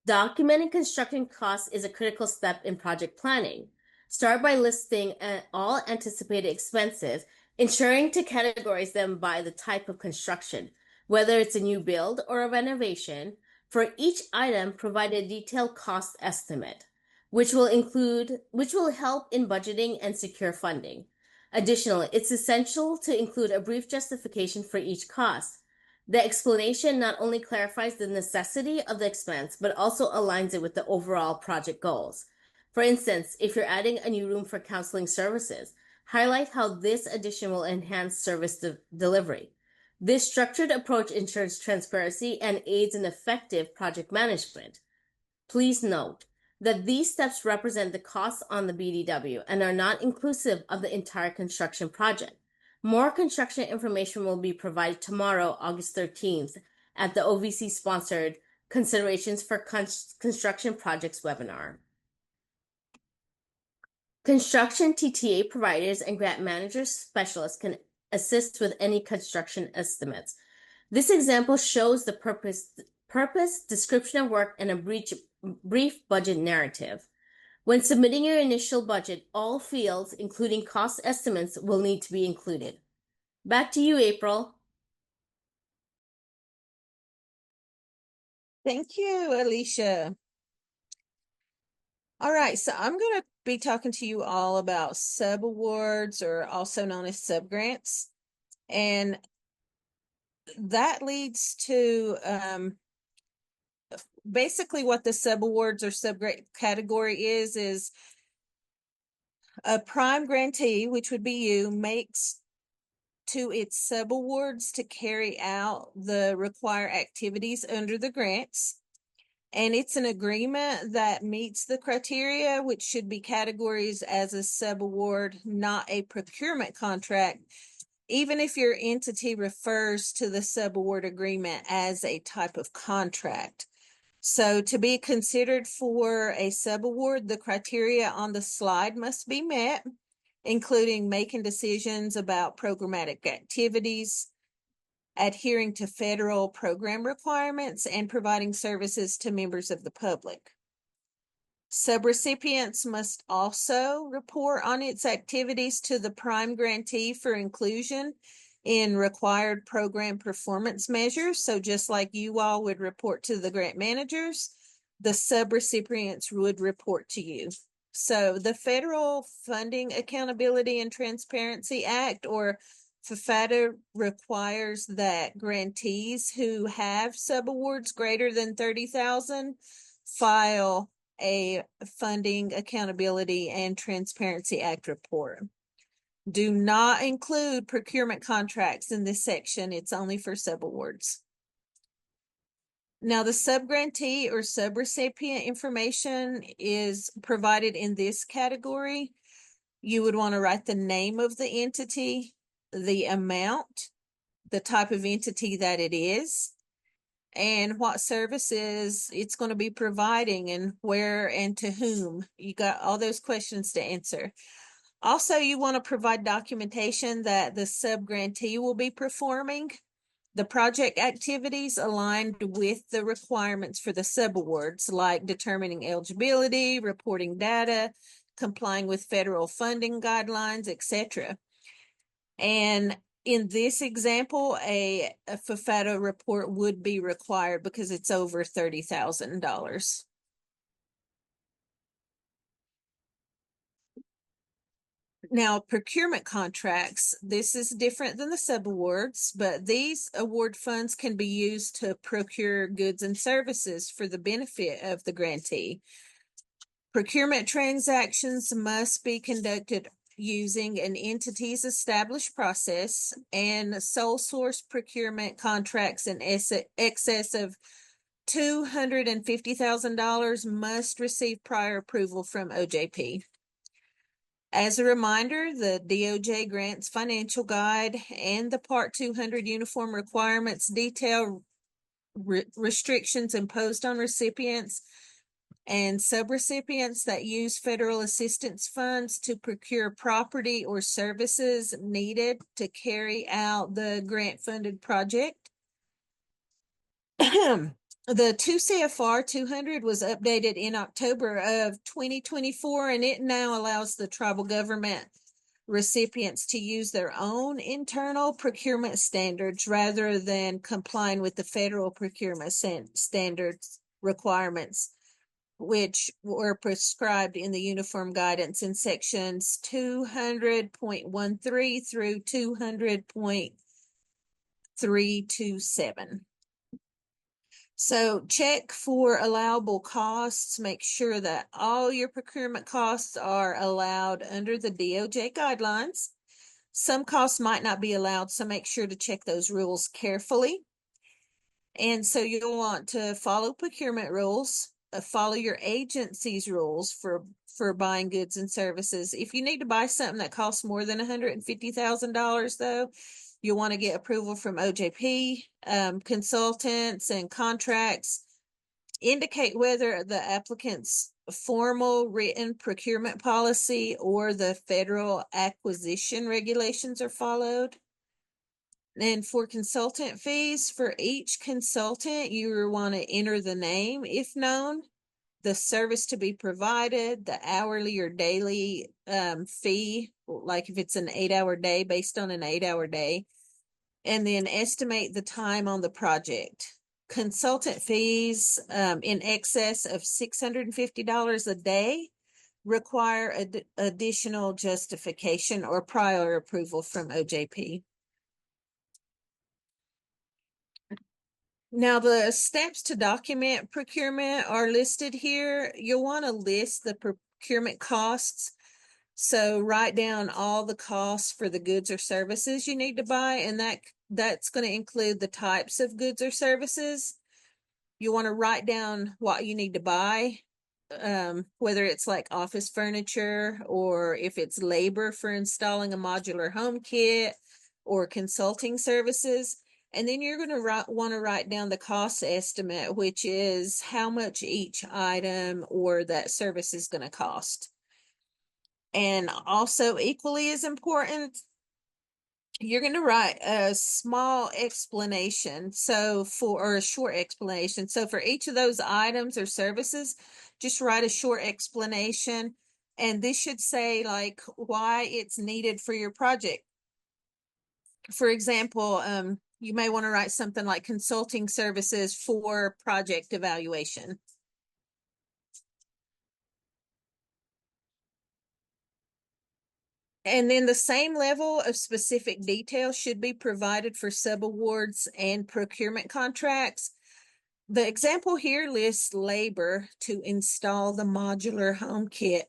Documenting construction costs is a critical step in project planning. Start by listing all anticipated expenses, ensuring to categorize them by the type of construction, whether it's a new build or a renovation. For each item, provide a detailed cost estimate, which will help in budgeting and secure funding. Additionally, it's essential to include a brief justification for each cost. The explanation not only clarifies the necessity of the expense, but also aligns it with the overall project goals. For instance, if you're adding a new room for counseling services, highlight how this addition will enhance service delivery. This structured approach ensures transparency and aids in effective project management. Please note that these steps represent the costs on the BDW and are not inclusive of the entire construction project. More construction information will be provided tomorrow, August 13th, at the OVC-sponsored Considerations for Construction Projects webinar. Construction TTA providers and grant managers specialists can assist with any construction estimates. This example shows the purpose, description of work, and a brief budget narrative. When submitting your initial budget, all fields, including cost estimates, will need to be included. Back to you, April. Thank you, Alicia. All right, so I'm going to be talking to you all about subawards, or also known as subgrants. And that leads to basically what the subawards or subgrant category is a prime grantee, which would be you, makes to its subawards to carry out the required activities under the grants. And it's an agreement that meets the criteria, which should be categorized as a subaward, not a procurement contract, even if your entity refers to the subaward agreement as a type of contract. So to be considered for a subaward, the criteria on the slide must be met, including making decisions about programmatic activities, adhering to federal program requirements, and providing services to members of the public. Subrecipients must also report on its activities to the prime grantee for inclusion in required program performance measures. So just like you all would report to the grant managers, the subrecipients would report to you. So the Federal Funding Accountability and Transparency Act, or FFATA, requires that grantees who have subawards greater than $30,000 file a Funding Accountability and Transparency Act report. Do not include procurement contracts in this section. It's only for subawards. Now, the subgrantee or subrecipient information is provided in this category. You would want to write the name of the entity, the amount, the type of entity that it is, and what services it's going to be providing, and where and to whom. You got all those questions to answer. Also, you want to provide documentation that the subgrantee will be performing the project activities aligned with the requirements for the subawards, like determining eligibility, reporting data, complying with federal funding guidelines, etc. And in this example, a FFATA report would be required because it's over $30,000. Now, procurement contracts, this is different than the subawards, but these award funds can be used to procure goods and services for the benefit of the grantee. Procurement transactions must be conducted using an entity's established process, and sole source procurement contracts in excess of $250,000 must receive prior approval from OJP. As a reminder, the DOJ Grants Financial Guide and the Part 200 Uniform Requirements detail restrictions imposed on recipients and subrecipients that use federal assistance funds to procure property or services needed to carry out the grant-funded project. The 2 CFR 200 was updated in October of 2024, and it now allows the tribal government recipients to use their own internal procurement standards rather than complying with the federal procurement standards requirements, which were prescribed in the uniform guidance in sections 200.13 through 200.327. So check for allowable costs. Make sure that all your procurement costs are allowed under the DOJ guidelines. Some costs might not be allowed, so make sure to check those rules carefully. And so you'll want to follow procurement rules, follow your agency's rules for buying goods and services. If you need to buy something that costs more than $150,000, though, you'll want to get approval from OJP, consultants and contracts. Indicate whether the applicant's formal written procurement policy or the federal acquisition regulations are followed. And for consultant fees, for each consultant, you want to enter the name, if known, the service to be provided, the hourly or daily fee, like if it's an 8-hour day based on an 8-hour day, and then estimate the time on the project. Consultant fees in excess of $650 a day require additional justification or prior approval from OJP. Now, the steps to document procurement are listed here. You'll want to list the procurement costs. So write down all the costs for the goods or services you need to buy, and that's going to include the types of goods or services. You want to write down what you need to buy, whether it's like office furniture or if it's labor for installing a modular home kit or consulting services. And then you're going to want to write down the cost estimate, which is how much each item or that service is going to cost. And also equally as important, you're going to write a small explanation. Or a short explanation. So for each of those items or services, just write a short explanation. And this should say like why it's needed for your project. For example, you may want to write something like consulting services for project evaluation. And then the same level of specific detail should be provided for subawards and procurement contracts. The example here lists labor to install the modular home kit.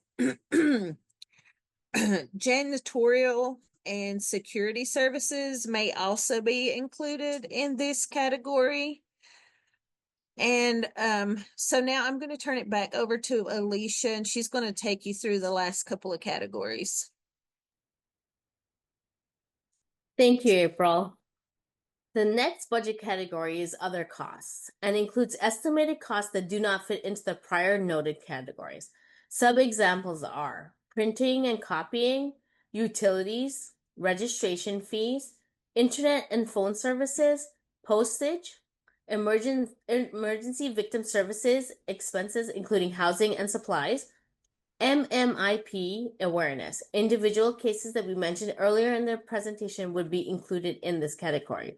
Janitorial and security services may also be included in this category. And so now I'm going to turn it back over to Alicia, and she's going to take you through the last couple of categories. Thank you, April. The next budget category is other costs and includes estimated costs that do not fit into the prior noted categories. Sub-examples are printing and copying, utilities, registration fees, internet and phone services, postage, emergency victim services, expenses including housing and supplies, MMIP awareness. Individual cases that we mentioned earlier in the presentation would be included in this category.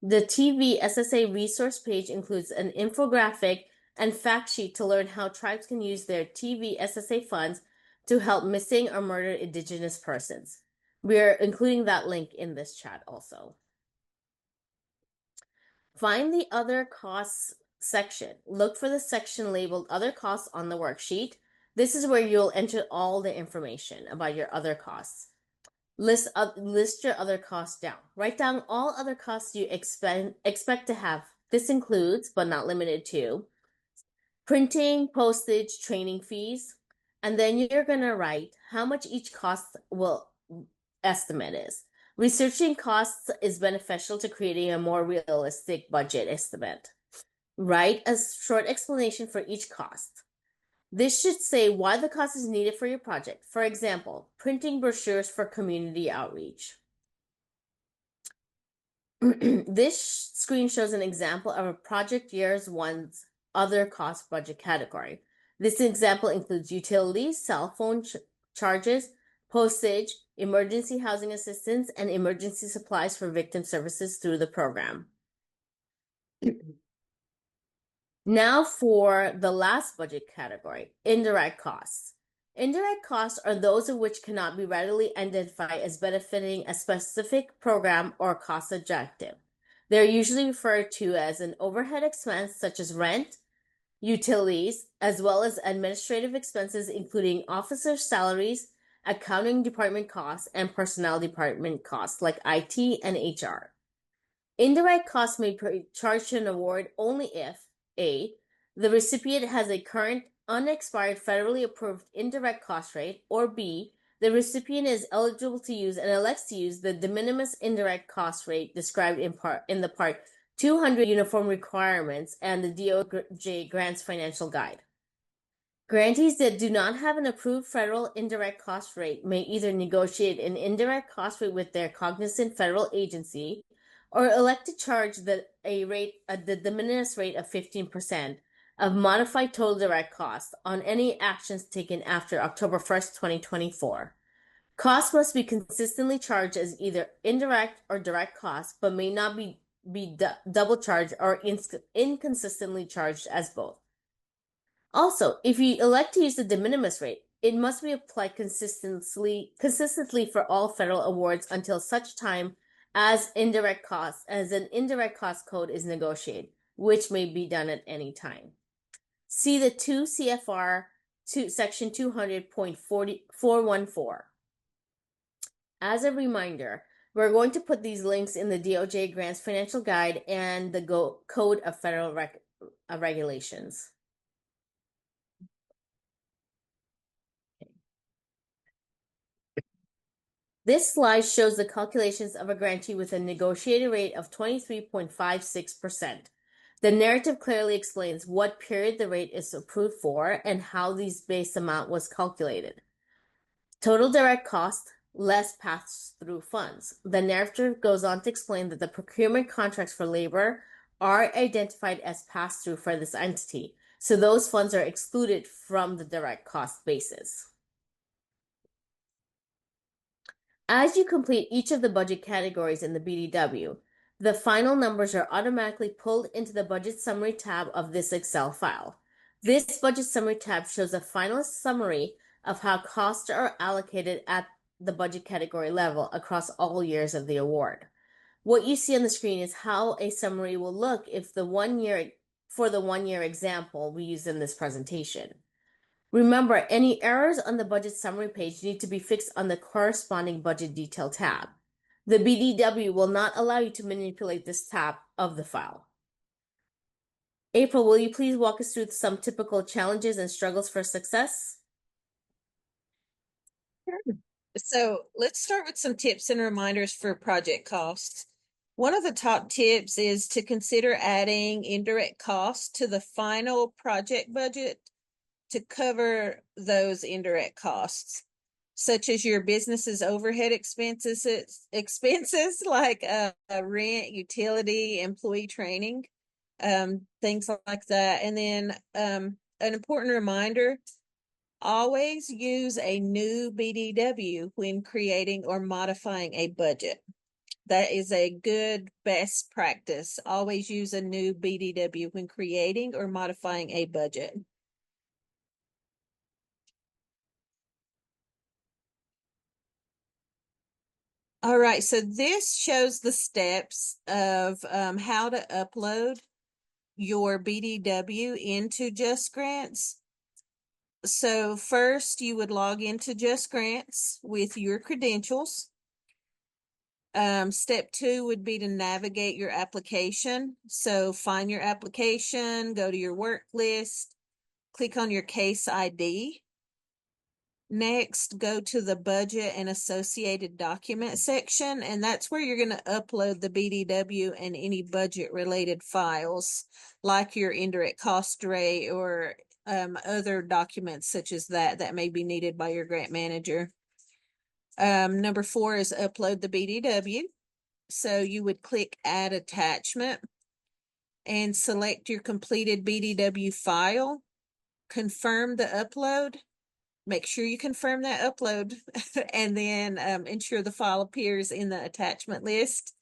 The TVSSA resource page includes an infographic and fact sheet to learn how tribes can use their TVSSA funds to help missing or murdered Indigenous persons. We are including that link in this chat also. Find the other costs section. Look for the section labeled other costs on the worksheet. This is where you'll enter all the information about your other costs. List your other costs down. Write down all other costs you expect to have. This includes, but not limited to, printing, postage, training fees, and then you're going to write how much each cost will estimate is. Researching costs is beneficial to creating a more realistic budget estimate. Write a short explanation for each cost. This should say why the cost is needed for your project. For example, printing brochures for community outreach. This screen shows an example of a project year's one's other cost budget category. This example includes utilities, cell phone charges, postage, emergency housing assistance, and emergency supplies for victim services through the program. Now for the last budget category, indirect costs. Indirect costs are those of which cannot be readily identified as benefiting a specific program or cost objective. They're usually referred to as an overhead expense such as rent, utilities, as well as administrative expenses including officer salaries, accounting department costs, and personnel department costs like IT and HR. Indirect costs may be charged to an award only if A, the recipient has a current unexpired federally approved indirect cost rate, or B, the recipient is eligible to use and elects to use the de minimis indirect cost rate described in the Part 200 Uniform Requirements and the DOJ Grants Financial Guide. Grantees that do not have an approved federal indirect cost rate may either negotiate an indirect cost rate with their cognizant federal agency or elect to charge the de minimis rate of 15% of modified total direct cost on any actions taken after October 1st, 2024. Costs must be consistently charged as either indirect or direct costs, but may not be double charged or inconsistently charged as both. Also, if you elect to use the de minimis rate, it must be applied consistently for all federal awards until such time as an indirect cost code is negotiated, which may be done at any time. See the 2 CFR section 200.414. As a reminder, we're going to put these links in the DOJ Grants Financial Guide and the Code of Federal Regulations. This slide shows the calculations of a grantee with a negotiated rate of 23.56%. The narrative clearly explains what period the rate is approved for and how the base amount was calculated. Total direct cost, less pass-through funds. The narrative goes on to explain that the procurement contracts for labor are identified as pass-through for this entity, so those funds are excluded from the direct cost basis. As you complete each of the budget categories in the BDW, the final numbers are automatically pulled into the budget summary tab of this Excel file. This budget summary tab shows a final summary of how costs are allocated at the budget category level across all years of the award. What you see on the screen is how a summary will look if the 1 year example we used in this presentation. Remember, any errors on the budget summary page need to be fixed on the corresponding budget detail tab. The BDW will not allow you to manipulate this tab of the file. April, will you please walk us through some typical challenges and struggles for success? Sure. So let's start with some tips and reminders for project costs. One of the top tips is to consider adding indirect costs to the final project budget to cover those indirect costs, such as your business's overhead expenses like rent, utility, employee training, things like that. And then an important reminder, always use a new BDW when creating or modifying a budget. That is a good best practice. Always use a new BDW when creating or modifying a budget. All right, so this shows the steps of how to upload your BDW into Just Grants. So first, you would log into Just Grants with your credentials. Step 2 would be to navigate your application. So find your application, go to your work list, click on your case ID. Next, go to the budget and associated document section, and that's where you're going to upload the BDW and any budget related files like your indirect cost rate or other documents such as that may be needed by your grant manager. Number 4 is upload the BDW. So you would click Add Attachment and select your completed BDW file, confirm the upload. Make sure you confirm that upload and then ensure the file appears in the attachment list.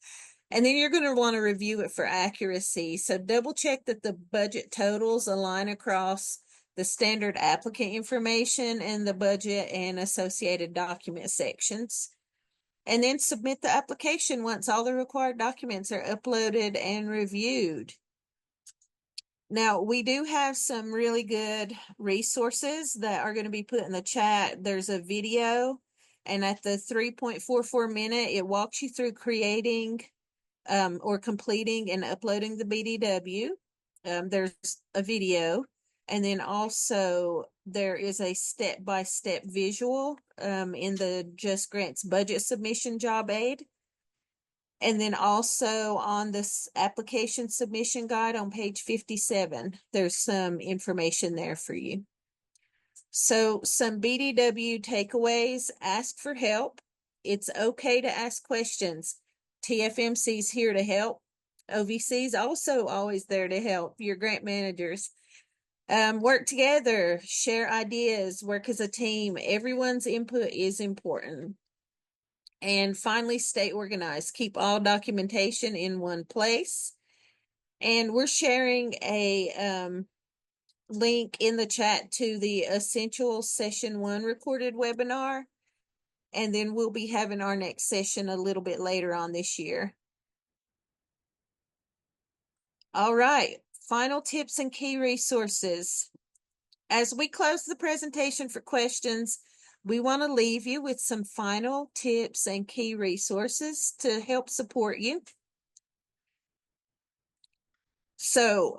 And then you're going to want to review it for accuracy. So double check that the budget totals align across the standard applicant information and the budget and associated document sections. And then submit the application once all the required documents are uploaded and reviewed. Now, we do have some really good resources that are going to be put in the chat. There's a video, and at the 3.44 minute, it walks you through creating or completing and uploading the BDW. There's a video, and then also there is a step-by-step visual in the Just Grants budget submission job aid. And then also on this application submission guide on page 57, there's some information there for you. So some BDW takeaways: ask for help. It's okay to ask questions. TFMC is here to help. OVC is also always there to help your grant managers. Work together, share ideas, work as a team. Everyone's input is important. And finally, stay organized. Keep all documentation in one place. And we're sharing a link in the chat to the Essential Session 1 recorded webinar. And then we'll be having our next session a little bit later on this year. All right, final tips and key resources. As we close the presentation for questions, we want to leave you with some final tips and key resources to help support you. So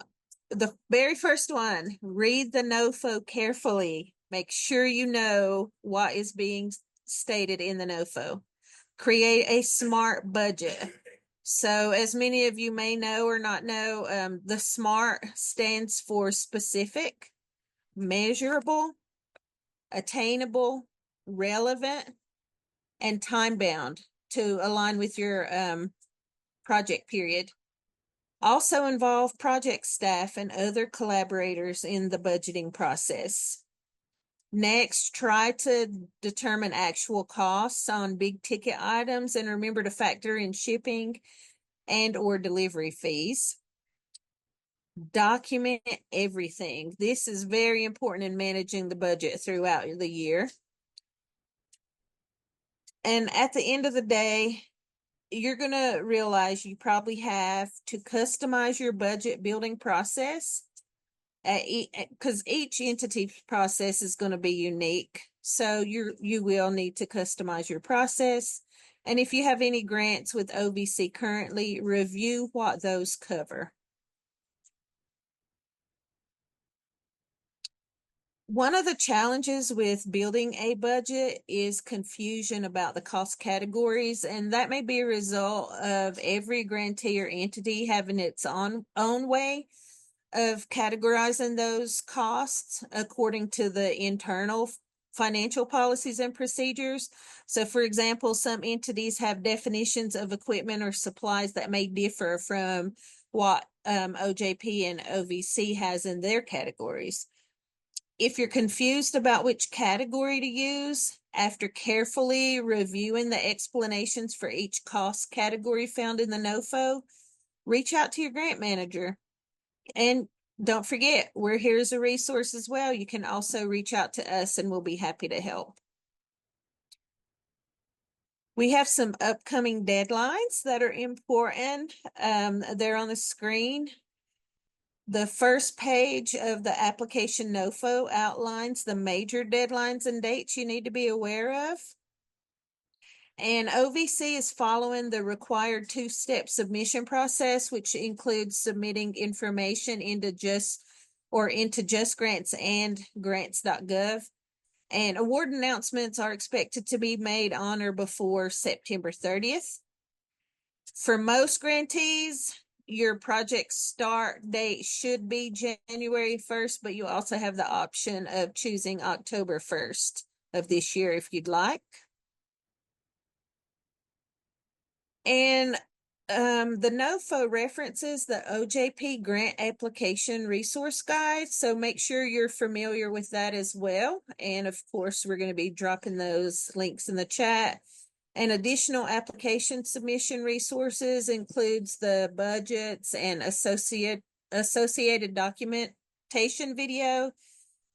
the very first one, read the NOFO carefully. Make sure you know what is being stated in the NOFO. Create a SMART budget. So as many of you may know or not know, the SMART stands for specific, measurable, attainable, relevant, and time-bound to align with your project period. Also involve project staff and other collaborators in the budgeting process. Next, try to determine actual costs on big ticket items and remember to factor in shipping and or delivery fees. Document everything. This is very important in managing the budget throughout the year. And at the end of the day, you're going to realize you probably have to customize your budget building process because each entity process is going to be unique. So you will need to customize your process. And if you have any grants with OVC currently, review what those cover. One of the challenges with building a budget is confusion about the cost categories, and that may be a result of every grantee or entity having its own way of categorizing those costs according to the internal financial policies and procedures. So, for example, some entities have definitions of equipment or supplies that may differ from what OJP and OVC has in their categories. If you're confused about which category to use, after carefully reviewing the explanations for each cost category found in the NOFO, reach out to your grant manager. And don't forget, we're here as a resource as well. You can also reach out to us and we'll be happy to help. We have some upcoming deadlines that are important. They're on the screen. The first page of the application NOFO outlines the major deadlines and dates you need to be aware of. And OVC is following the required two-step submission process, which includes submitting information into Just Grants and grants.gov. And award announcements are expected to be made on or before September 30th. For most grantees, your project start date should be January 1st, but you also have the option of choosing October 1st of this year if you'd like. And The NOFO references the OJP grant application resource guide. So make sure you're familiar with that as well. And of course, we're going to be dropping those links in the chat. And additional application submission resources includes the budgets and associated documentation video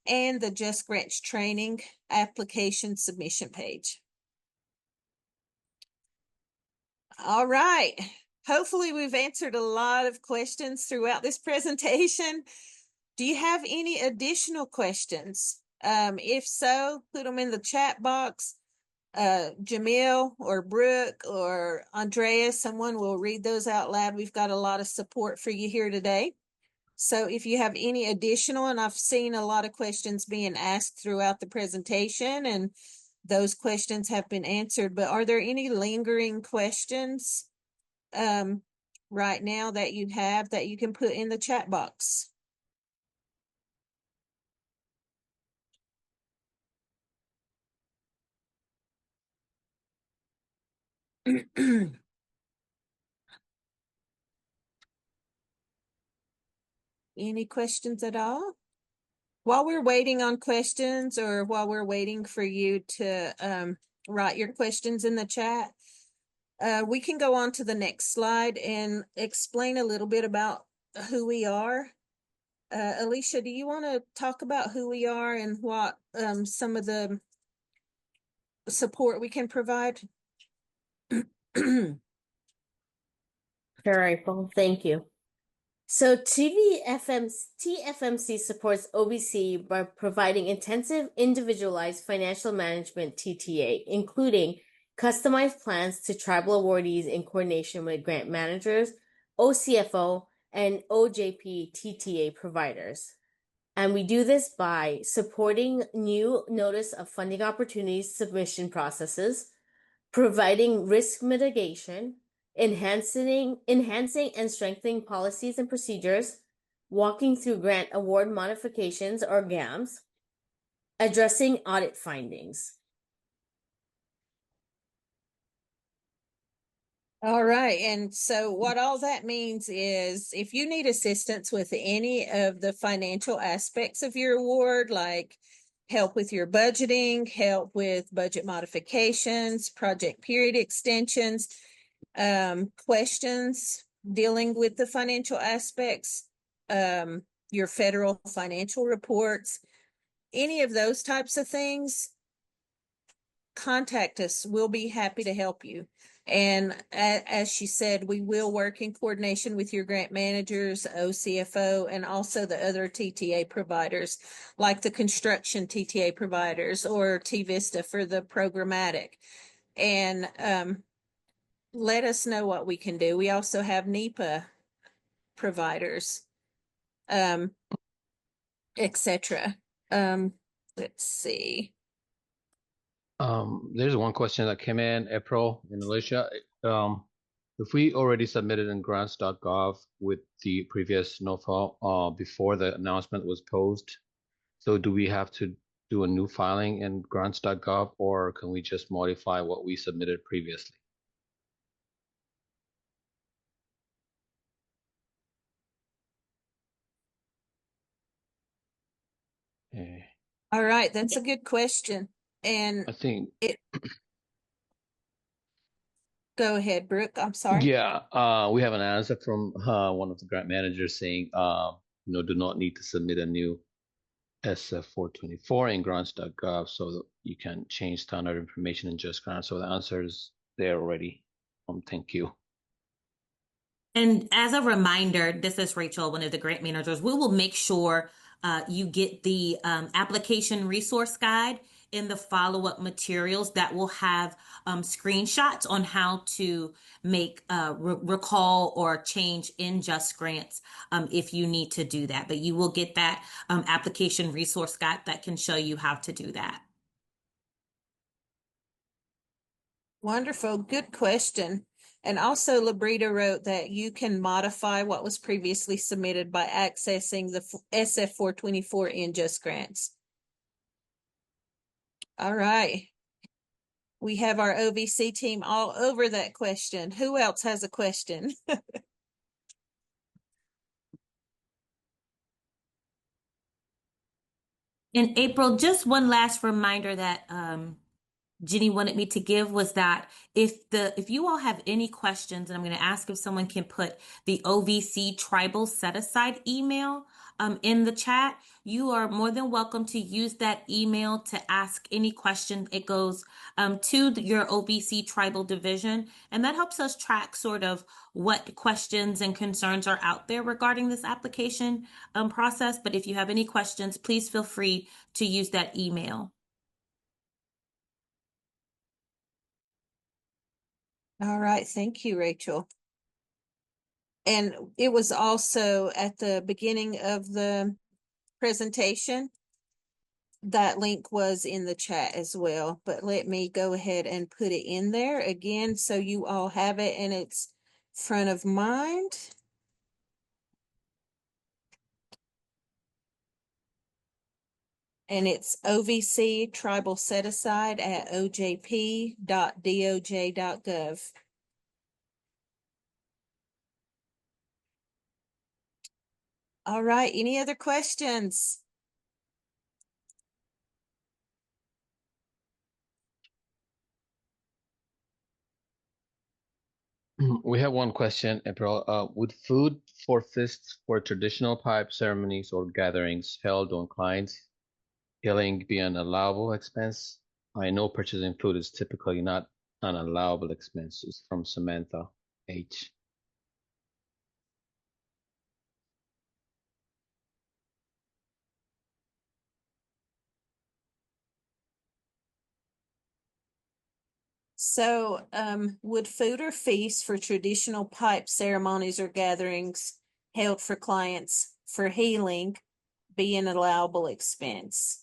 and the Just Grants training application submission page. All right. Hopefully we've answered a lot of questions throughout this presentation. Do you have any additional questions? If so, put them in the chat box. Jamil or Brooke or Andrea, someone will read those out loud. We've got a lot of support for you here today. So if you have any additional, and I've seen a lot of questions being asked throughout the presentation, and those questions have been answered, but are there any lingering questions right now that you have that you can put in the chat box? Any questions at all? While we're waiting on questions, or while we're waiting for you to write your questions in the chat, we can go on to the next slide and explain a little bit about who we are. Alicia, do you want to talk about who we are and what some of the support we can provide? Sure, April. Thank you. So TFMC supports OVC by providing intensive individualized financial management TTA, including customized plans to tribal awardees in coordination with grant managers, OCFO, and OJP TTA providers. And we do this by supporting new notice of funding opportunities submission processes, providing risk mitigation, enhancing and strengthening policies and procedures, walking through grant award modifications or GAMs, addressing audit findings. All right. And so what all that means is if you need assistance with any of the financial aspects of your award, like help with your budgeting, help with budget modifications, project period extensions, questions dealing with the financial aspects, your federal financial reports, any of those types of things, contact us. We'll be happy to help you. And as she said, we will work in coordination with your grant managers, OCFO, and also the other TTA providers, like the construction TTA providers or TVSTA for the programmatic. And let us know what we can do. We also have NEPA providers, etc. Let's see. There's one question that came in, April and Alicia. If we already submitted in grants.gov with the previous NOFA before the announcement was posted, so do we have to do a new filing in grants.gov, or can we just modify what we submitted previously? Okay. All right, that's a good question. And I think go ahead, Brooke. I'm sorry. Yeah, we have an answer from one of the grant managers saying, do not need to submit a new SF424 in grants.gov, so that you can change standard information in Just Grants. So the answer is there already. Thank you. And as a reminder, this is Rachel, one of the grant managers. We will make sure you get the application resource guide in the follow-up materials that will have screenshots on how to make recall or change in Just Grants if you need to do that. But you will get that application resource guide that can show you how to do that. Wonderful. Good question. And also Labrita wrote that you can modify what was previously submitted by accessing the SF424 in Just Grants. All right. We have our OVC team all over that question. Who else has a question? In April, just one last reminder that Jenny wanted me to give was that if you all have any questions, and I'm going to ask if someone can put the OVC tribal set aside email in the chat, you are more than welcome to use that email to ask any question. It goes to your OVC tribal division, and that helps us track sort of what questions and concerns are out there regarding this application process. But if you have any questions, please feel free to use that email. All right. Thank you, Rachel. And it was also at the beginning of the presentation. That link was in the chat as well, but let me go ahead and put it in there again so you all have it and it's front of mind. And it's OVC tribal set aside at ojp.doj.gov. All right, any other questions? We have one question, April. Would food forfeits for traditional pipe ceremonies or gatherings held on clients' healing be an allowable expense? I know purchasing food is typically not an allowable expense. It's from Samantha H. So, would food or feast for traditional pipe ceremonies or gatherings held for clients for healing be an allowable expense?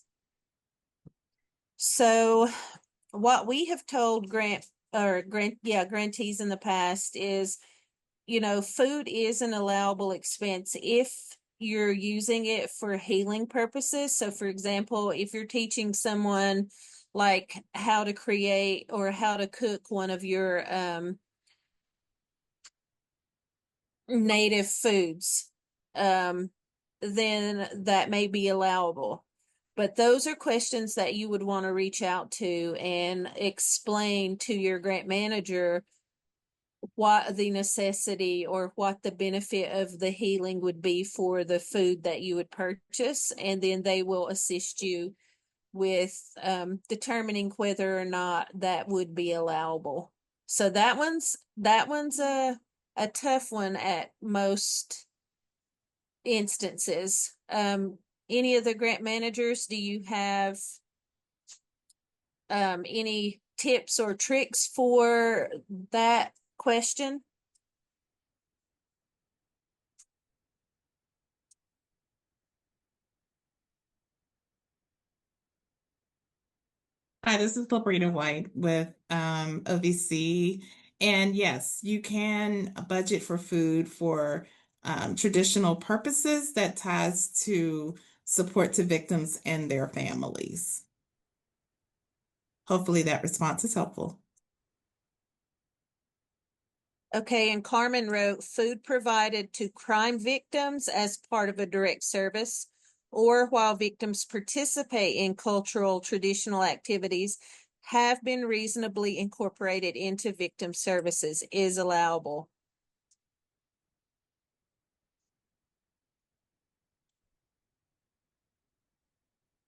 So, what we have told grantees in the past is, food is an allowable expense if you're using it for healing purposes. So, for example, if you're teaching someone like how to create or how to cook one of your native foods, then that may be allowable. But those are questions that you would want to reach out to and explain to your grant manager what the necessity or what the benefit of the healing would be for the food that you would purchase. And then they will assist you with determining whether or not that would be allowable. So that one's a tough one at most instances. Any of the grant managers, do you have any tips or tricks for that question? Hi, this is Labrina White with OVC. And yes, you can budget for food for traditional purposes that ties to support to victims and their families. Hopefully that response is helpful. Okay, and Carmen wrote, food provided to crime victims as part of a direct service or while victims participate in cultural traditional activities have been reasonably incorporated into victim services is allowable.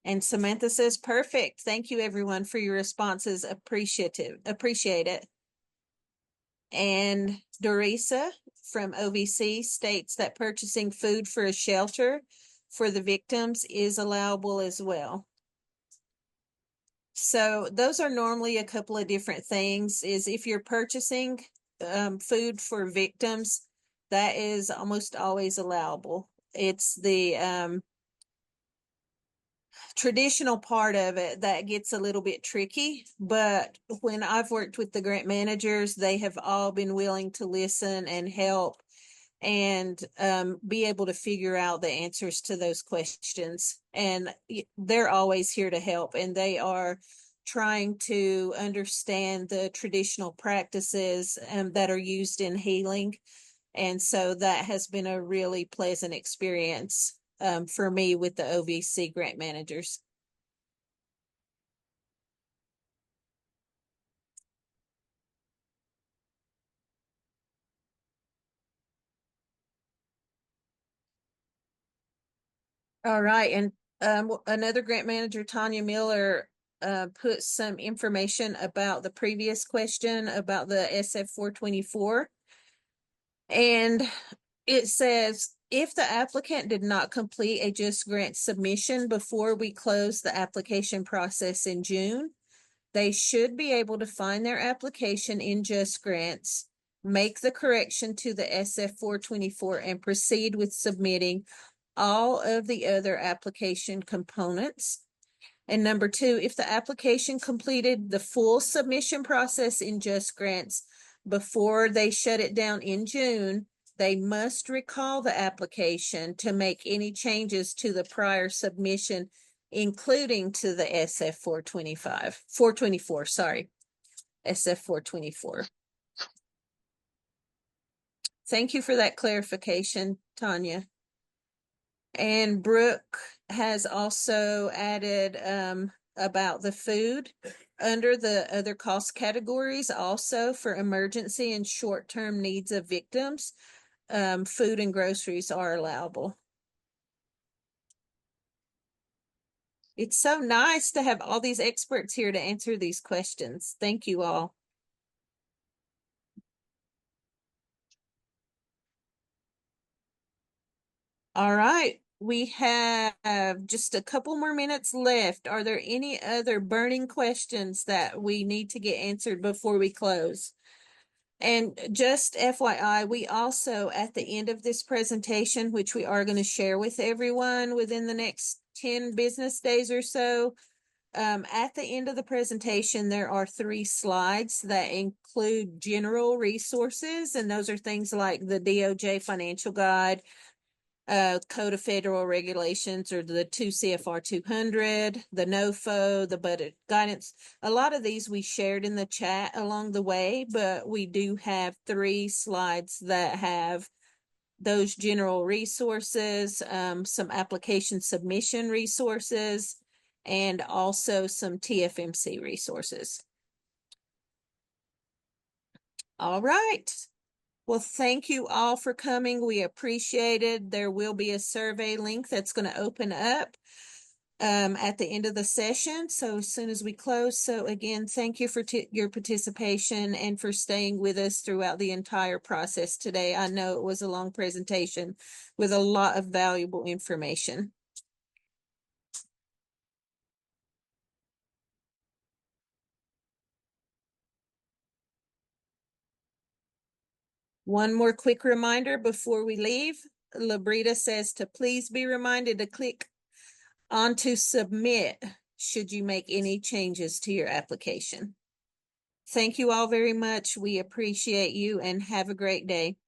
And Samantha says, perfect. Thank you everyone for your responses. Appreciate it. And Dorisa from OVC states that purchasing food for a shelter for the victims is allowable as well. So those are normally a couple of different things. Is if you're purchasing food for victims, that is almost always allowable. It's the traditional part of it that gets a little bit tricky, but when I've worked with the grant managers, they have all been willing to listen and help and be able to figure out the answers to those questions. And they're always here to help, and they are trying to understand the traditional practices that are used in healing. And so that has been a really pleasant experience for me with the OVC grant managers. All right, and another grant manager, Tanya Miller, put some information about the previous question about the SF 424. And it says, if the applicant did not complete a Just Grant submission before we close the application process in June, they should be able to find their application in Just Grants, make the correction to the SF 424, and proceed with submitting all of the other application components. And number two, if the application completed the full submission process in Just Grants before they shut it down in June, they must recall the application to make any changes to the prior submission, including to the SF 424, sorry, SF 424. Thank you for that clarification, Tanya. And Brooke has also added about the food under the other cost categories, also for emergency and short-term needs of victims. Food and groceries are allowable. It's so nice to have all these experts here to answer these questions. Thank you all. All right, we have just a couple more minutes left. Are there any other burning questions that we need to get answered before we close? And just FYI, we also, at the end of this presentation, which we are going to share with everyone within the next 10 business days or so, at the end of the presentation, there are 3 slides that include general resources, and those are things like the DOJ Financial Guide, Code of Federal Regulations, or the 2 CFR 200, the NOFO, the budget guidance. A lot of these we shared in the chat along the way, but we do have 3 slides that have those general resources, some application submission resources, and also some TFMC resources. All right. Well, thank you all for coming. We appreciate it. There will be a survey link that's going to open up at the end of the session. So as soon as we close. So again, thank you for your participation and for staying with us throughout the entire process today. I know it was a long presentation with a lot of valuable information. One more quick reminder before we leave. Labrita says to please be reminded to click on to submit should you make any changes to your application. Thank you all very much. We appreciate you and have a great day.